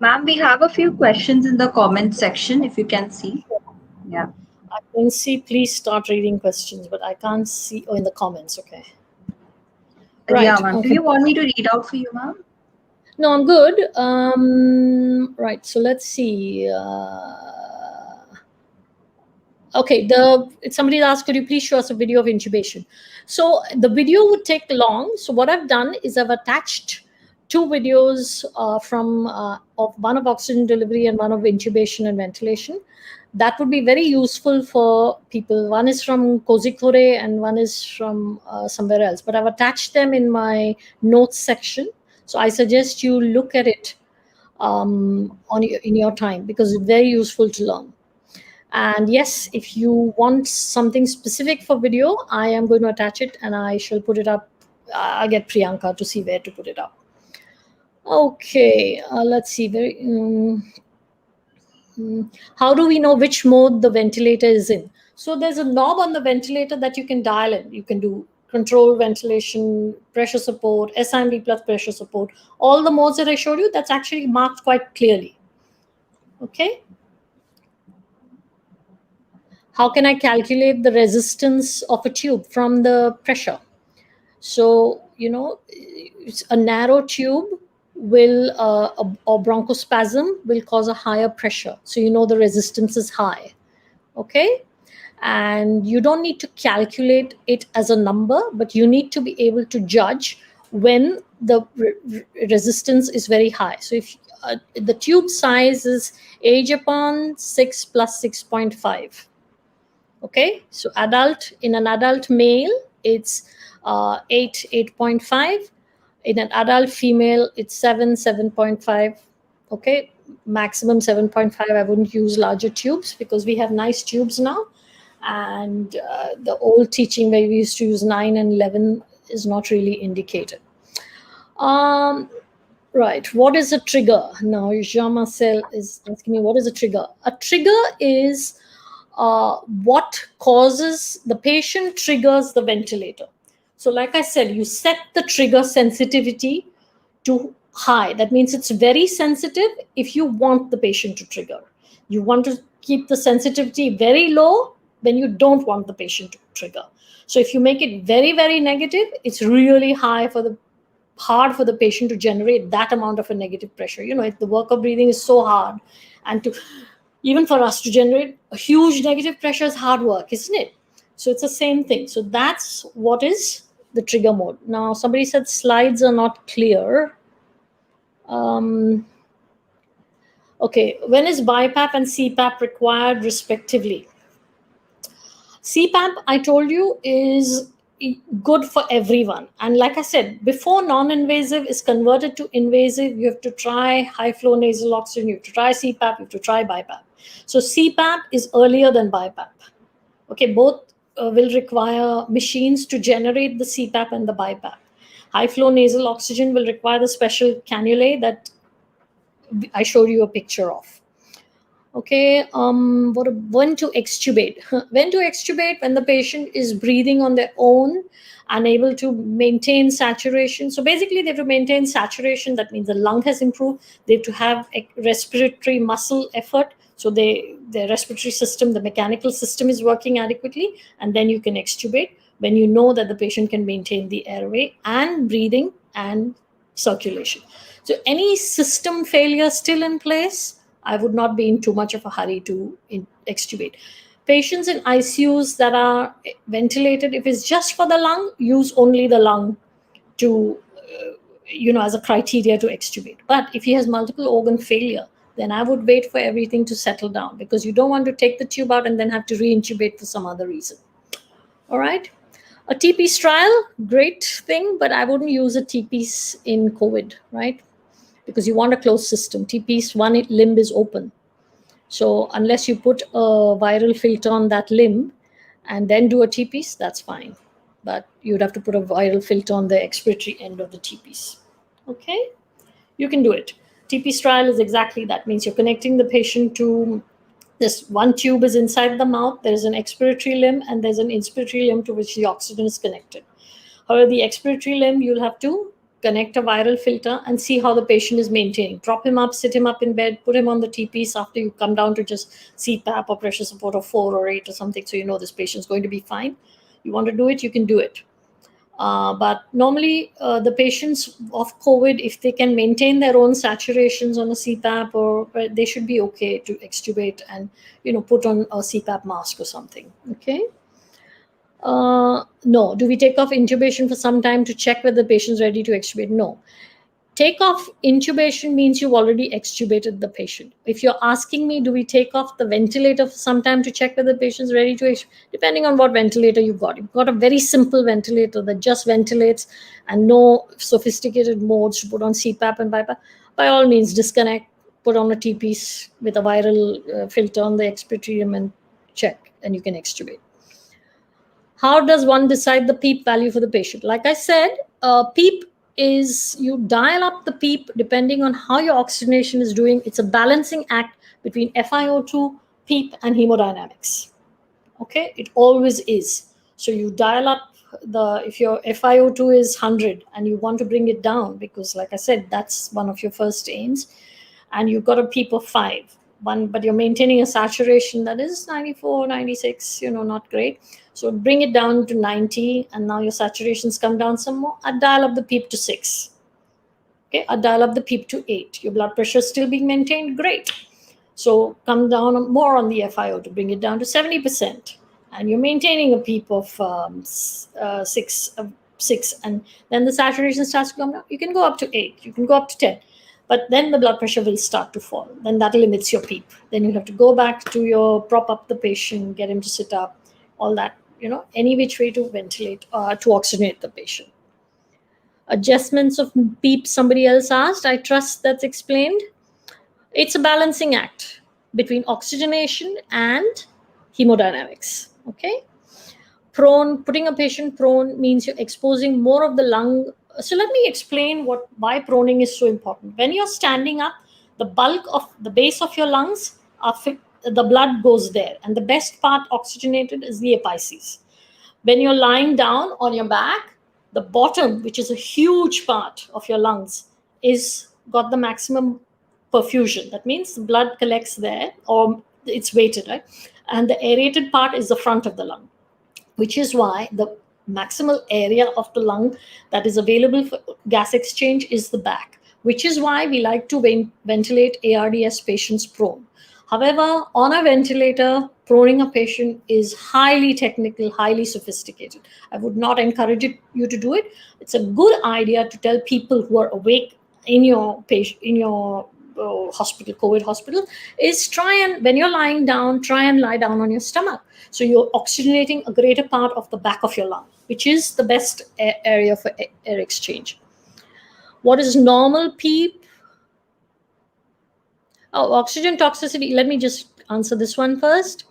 Ma'am, we have a few questions in the comment section, if you can see. Yeah. I can see, please start reading questions, but I can't see, in the comments, okay. Right. Yeah, ma'am. Okay. Do you want me to read out for you, ma'am? No, I'm good. Right, so let's see. Okay, somebody asked, could you please show us a video of intubation? So the video would take long. So what I've done is I've attached two videos of one of oxygen delivery and one of intubation and ventilation. That would be very useful for people. One is from Kozhikode and one is from somewhere else. But I've attached them in my notes section. So I suggest you look at it in your time because it's very useful to learn. And yes, if you want something specific for video, I am going to attach it and I shall put it up. I'll get Priyanka to see where to put it up. Okay, let's see. How do we know which mode the ventilator is in? So there's a knob on the ventilator that you can dial in. You can do control ventilation, pressure support, SIMD plus pressure support. All the modes that I showed you, that's actually marked quite clearly. Okay. How can I calculate the resistance of a tube from the pressure? So, a narrow tube will, or bronchospasm will cause a higher pressure. So, the resistance is high. Okay. And you don't need to calculate it as a number, but you need to be able to judge when the resistance is very high. So if the tube size is age upon 6 plus 6.5. Okay, so in an adult male, it's 8.5. In an adult female, it's 7.5. Okay, maximum 7.5. I wouldn't use larger tubes because we have nice tubes now. And the old teaching where we used to use 9 and 11 is not really indicated. Right. What is a trigger? Now, Jean Marcel is asking me, what is a trigger? A trigger is what causes the patient triggers the ventilator. So, like I said, you set the trigger sensitivity to high. That means it's very sensitive if you want the patient to trigger. You want to keep the sensitivity very low when you don't want the patient to trigger. So, if you make it very, very negative, it's really hard for the patient to generate that amount of a negative pressure. If the work of breathing is so hard, and to even for us to generate a huge negative pressure is hard work, isn't it? So it's the same thing. So that's what is the trigger mode. Now, somebody said slides are not clear. Okay, when is BiPAP and CPAP required respectively? CPAP, I told you, is good for everyone. And like I said, before non-invasive is converted to invasive, you have to try high flow nasal oxygen, you have to try CPAP, you have to try BiPAP. So CPAP is earlier than BiPAP. Okay, both will require machines to generate the CPAP and the BiPAP. High flow nasal oxygen will require the special cannulae that I showed you a picture of. Okay, when to extubate? When to extubate? When the patient is breathing on their own, unable to maintain saturation. So basically, they have to maintain saturation. That means the lung has improved. They have to have a respiratory muscle effort. So their respiratory system, the mechanical system is working adequately, and then you can extubate when you know that the patient can maintain the airway and breathing and circulation. So any system failure still in place, I would not be in too much of a hurry to extubate. Patients in ICUs that are ventilated, if it's just for the lung, use only the lung to, as a criteria to extubate. But if he has multiple organ failure, then I would wait for everything to settle down, because you don't want to take the tube out and then have to re-intubate for some other reason. All right. A TP's trial, great thing, but I wouldn't use a TP's in COVID, right? Because you want a closed system. TP's one limb is open. So unless you put a viral filter on that limb and then do a TP's, that's fine. But you'd have to put a viral filter on the expiratory end of the TP's. Okay? You can do it. TP's trial is exactly that. Means you're connecting the patient to this one tube is inside the mouth. There's an expiratory limb and there's an inspiratory limb to which the oxygen is connected. However, the expiratory limb, you'll have to connect a viral filter and see how the patient is maintaining. Prop him up, sit him up in bed, put him on the TPs after you come down to just CPAP or pressure support of 4 or 8 or something, so you know this patient's going to be fine. You want to do it, you can do it. But normally, the patients of COVID, if they can maintain their own saturations on a CPAP, or they should be okay to extubate and put on a CPAP mask or something. Okay. No. Do we take off intubation for some time to check whether the patient's ready to extubate? No. Take off intubation means you've already extubated the patient. If you're asking me, do we take off the ventilator for some time to check whether the patient's ready to extubate? Depending on what ventilator you've got. You've got a very simple ventilator that just ventilates and no sophisticated modes to put on CPAP and BiPAP. By all means, disconnect, put on a T-piece with a viral filter on the expiratory and check, and you can extubate. How does one decide the PEEP value for the patient? Like I said, PEEP is you dial up the PEEP depending on how your oxygenation is doing. It's a balancing act between FiO2, PEEP, and hemodynamics. Okay, it always is. So you dial up if your FiO2 is 100 and you want to bring it down, because like I said, that's one of your first aims, and you've got a PEEP of 5. But you're maintaining a saturation that is 94, 96, not great. So bring it down to 90, and now your saturations come down some more. I'd dial up the PEEP to 6. Okay, I'd dial up the PEEP to 8. Your blood pressure is still being maintained, great. So come down more on the FiO to bring it down to 70%. And you're maintaining a PEEP of 6, and then the saturation starts to come down. You can go up to 8, you can go up to 10. But then the blood pressure will start to fall. Then that limits your PEEP. Then you have to go back to your prop up the patient, get him to sit up, all that, any which way to ventilate, to oxygenate the patient. Adjustments of PEEP, somebody else asked. I trust that's explained. It's a balancing act between oxygenation and hemodynamics. Okay. Putting a patient prone means you're exposing more of the lung So let me explain why proning is so important. When you're standing up, the bulk of the base of your lungs the blood goes there, and the best part oxygenated is the apices. When you're lying down on your back, the bottom, which is a huge part of your lungs, is got the maximum perfusion. That means the blood collects there, or it's weighted, right? And the aerated part is the front of the lung, which is why the maximal area of the lung that is available for gas exchange is the back, which is why we like to ventilate ARDS patients prone. However, on a ventilator, proning a patient is highly technical, highly sophisticated. I would not encourage you to do it. It's a good idea to tell people who are awake in your hospital, COVID hospital, is when you're lying down, try and lie down on your stomach. So you're oxygenating a greater part of the back of your lung, which is the best area for air exchange. What is normal PEEP? Oh, oxygen toxicity. Let me just answer this one first.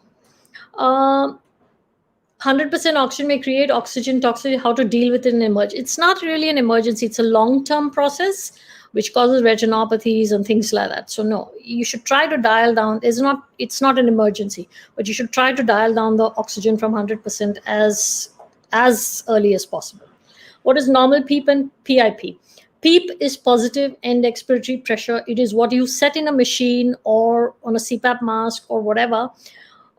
100% oxygen may create oxygen toxicity. How to deal with it in emergency? It's not really an emergency. It's a long-term process which causes retinopathies and things like that. So no, you should try to dial down. It's not an emergency, but you should try to dial down the oxygen from 100% as early as possible. What is normal PEEP and PIP? PEEP is positive end expiratory pressure. It is what you set in a machine or on a CPAP mask or whatever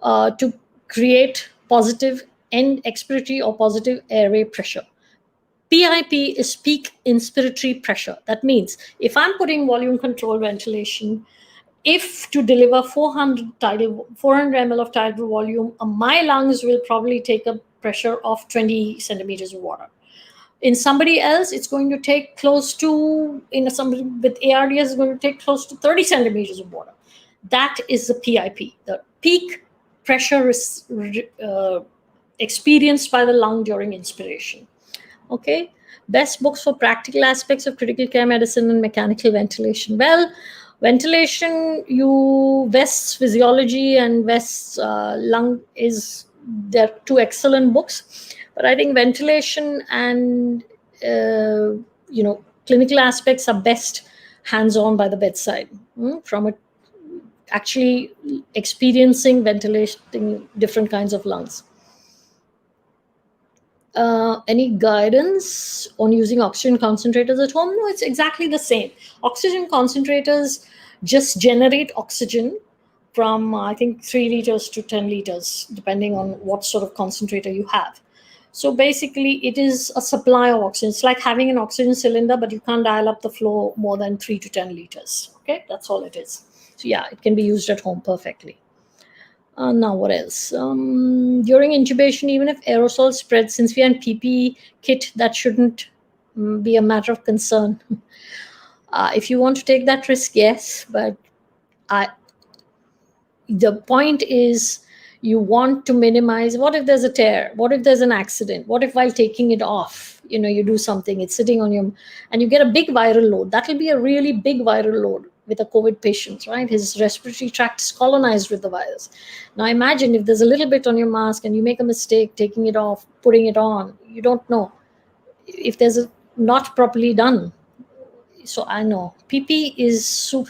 to create positive end expiratory or positive airway pressure. PIP is peak inspiratory pressure. That means if I'm putting volume control ventilation, if to deliver 400 ml of tidal volume, my lungs will probably take a pressure of 20 centimeters of water. In somebody else, it's going to take close to, somebody with ARDS is going to take close to 30 centimeters of water. That is the PIP, the peak pressure is experienced by the lung during inspiration. Okay, best books for practical aspects of critical care medicine and mechanical ventilation. Well, ventilation, West's Physiology and West's Lung they're two excellent books. But I think ventilation and clinical aspects are best hands-on by the bedside, from actually experiencing ventilating different kinds of lungs. Any guidance on using oxygen concentrators at home? No, it's exactly the same. Oxygen concentrators just generate oxygen from, I think, 3 liters to 10 liters, depending on what sort of concentrator you have. So basically, it is a supply of oxygen. It's like having an oxygen cylinder, but you can't dial up the flow more than 3 to 10 liters. Okay, that's all it is. So yeah, it can be used at home perfectly. Now, what else? During intubation, even if aerosol spreads, since we are in PPE kit, that shouldn't be a matter of concern. If you want to take that risk, yes, but the point is you want to minimize. What if there's a tear? What if there's an accident? What if while taking it off, you do something, it's sitting on you, and you get a big viral load? That will be a really big viral load with a COVID patient, right? His respiratory tract is colonized with the virus. Now imagine if there's a little bit on your mask and you make a mistake taking it off, putting it on. You don't know if there's not properly done. So I know PP is so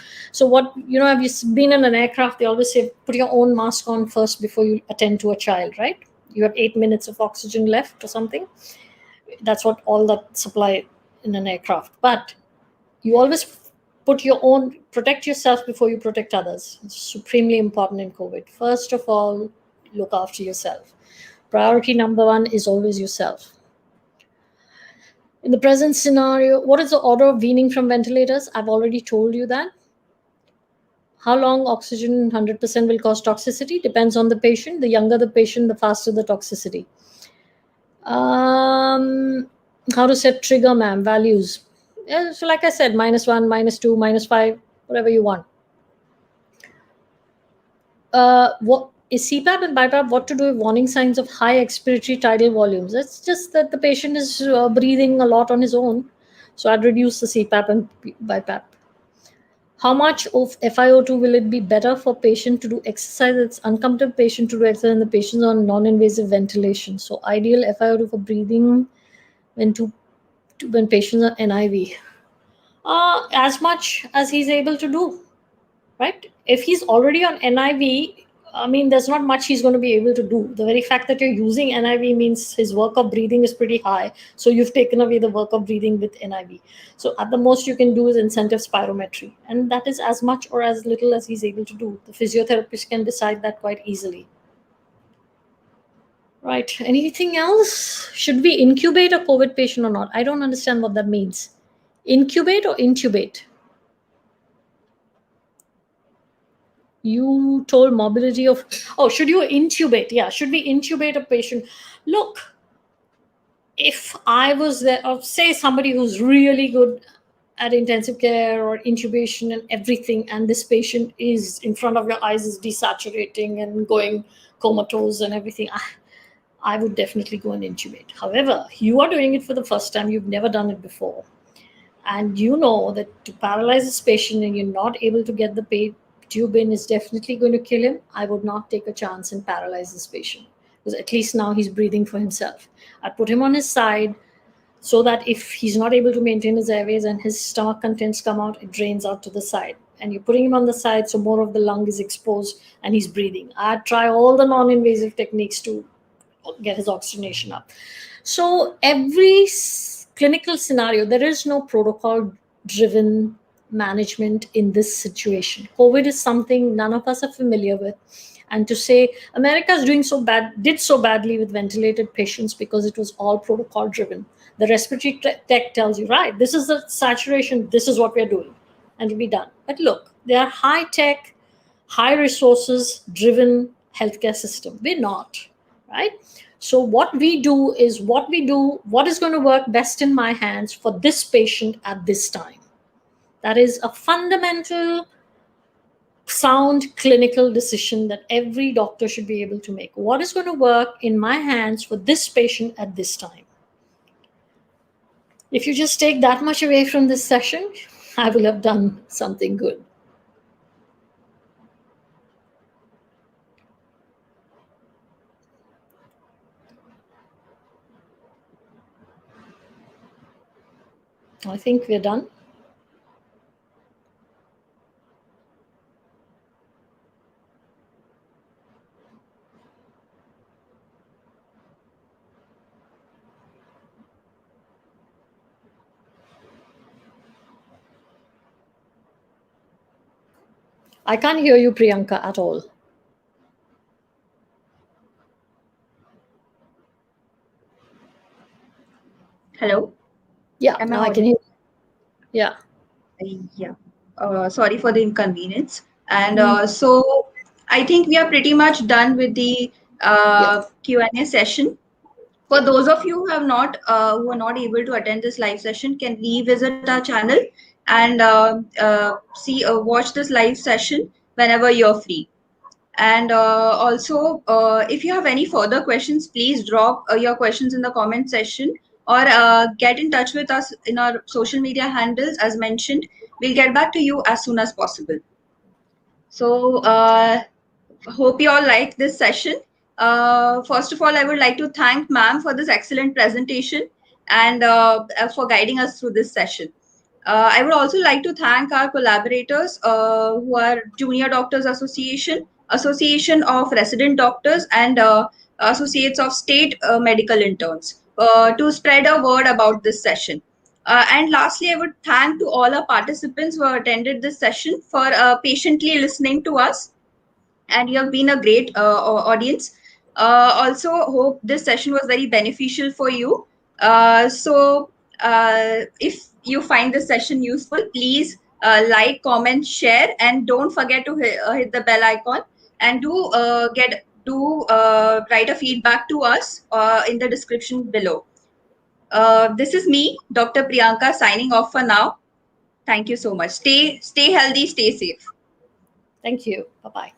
what, have you been in an aircraft? They always say put your own mask on first before you attend to a child, right? You have 8 minutes of oxygen left or something. That's what all that supply in an aircraft. But you always protect yourself before you protect others. It's supremely important in COVID. First of all, look after yourself. Priority number 1 is always yourself. In the present scenario, what is the order of weaning from ventilators? I've already told you that. How long oxygen 100% will cause toxicity? Depends on the patient. The younger the patient, the faster the toxicity. How to set trigger, ma'am? Values. Yeah, so like I said, -1, -2, -5, whatever you want. What is CPAP and BiPAP? What to do with warning signs of high expiratory tidal volumes? It's just that the patient is breathing a lot on his own. So I'd reduce the CPAP and BiPAP. How much of FiO2 will it be better for patient to do exercise? It's uncomfortable patient to do exercise and the patient's on non-invasive ventilation. So ideal FiO2 for breathing when to when patients are NIV? As much as he's able to do, right? If he's already on NIV, I mean, there's not much he's going to be able to do. The very fact that you're using NIV means his work of breathing is pretty high. So you've taken away the work of breathing with NIV. So at the most you can do is incentive spirometry. And that is as much or as little as he's able to do. The physiotherapist can decide that quite easily. Right. Anything else? Should we incubate a COVID patient or not? I don't understand what that means. Incubate or intubate? You told mobility of, oh, should you intubate? Yeah, should we intubate a patient? Look, if I was there, or say somebody who's really good at intensive care or intubation and everything, and this patient is in front of your eyes, is desaturating and going comatose and everything, I would definitely go and intubate. However, you are doing it for the first time, you've never done it before, and you know that to paralyze this patient and you're not able to get the tube in is definitely going to kill him, I would not take a chance and paralyze this patient, because at least now he's breathing for himself. I'd put him on his side so that if he's not able to maintain his airways and his stomach contents come out, it drains out to the side. And you're putting him on the side so more of the lung is exposed and he's breathing. I'd try all the non-invasive techniques to get his oxygenation up. So every clinical scenario, there is no protocol driven management in this situation. COVID is something none of us are familiar with. And to say America is did so badly with ventilated patients because it was all protocol driven. The respiratory tech tells you, right, this is the saturation, this is what we're doing, and it'll be done. But look, they are high tech, high resources driven healthcare system. We're not, right? So what we do is what is going to work best in my hands for this patient at this time. That is a fundamental, sound clinical decision that every doctor should be able to make. What is going to work in my hands for this patient at this time? If you just take that much away from this session, I will have done something good. I think we're done. I can't hear you, Priyanka, at all. Hello? Yeah, Am now I I can hear. Yeah. Yeah. Sorry for the inconvenience. And so I think we are pretty much done with the Yes. Q&A session. For those of you who are not able to attend this live session, can revisit our channel and watch this live session whenever you're free. And also, if you have any further questions, please drop your questions in the comment section or get in touch with us in our social media handles as mentioned. We'll get back to you as soon as possible. So hope you all like this session. First of all, I would like to thank ma'am for this excellent presentation and for guiding us through this session. I would also like to thank our collaborators who are Junior Doctors Association, Association of Resident Doctors, and Associates of State Medical Interns to spread a word about this session. And lastly, I would thank to all our participants who have attended this session for patiently listening to us, and you have been a great audience. Also, hope this session was very beneficial for you. If you find this session useful, please like, comment, share, and don't forget to hit the bell icon. And do write a feedback to us in the description below. This is me, Dr. Priyanka, signing off for now. Thank you so much. Stay healthy, stay safe. Thank you. Bye-bye.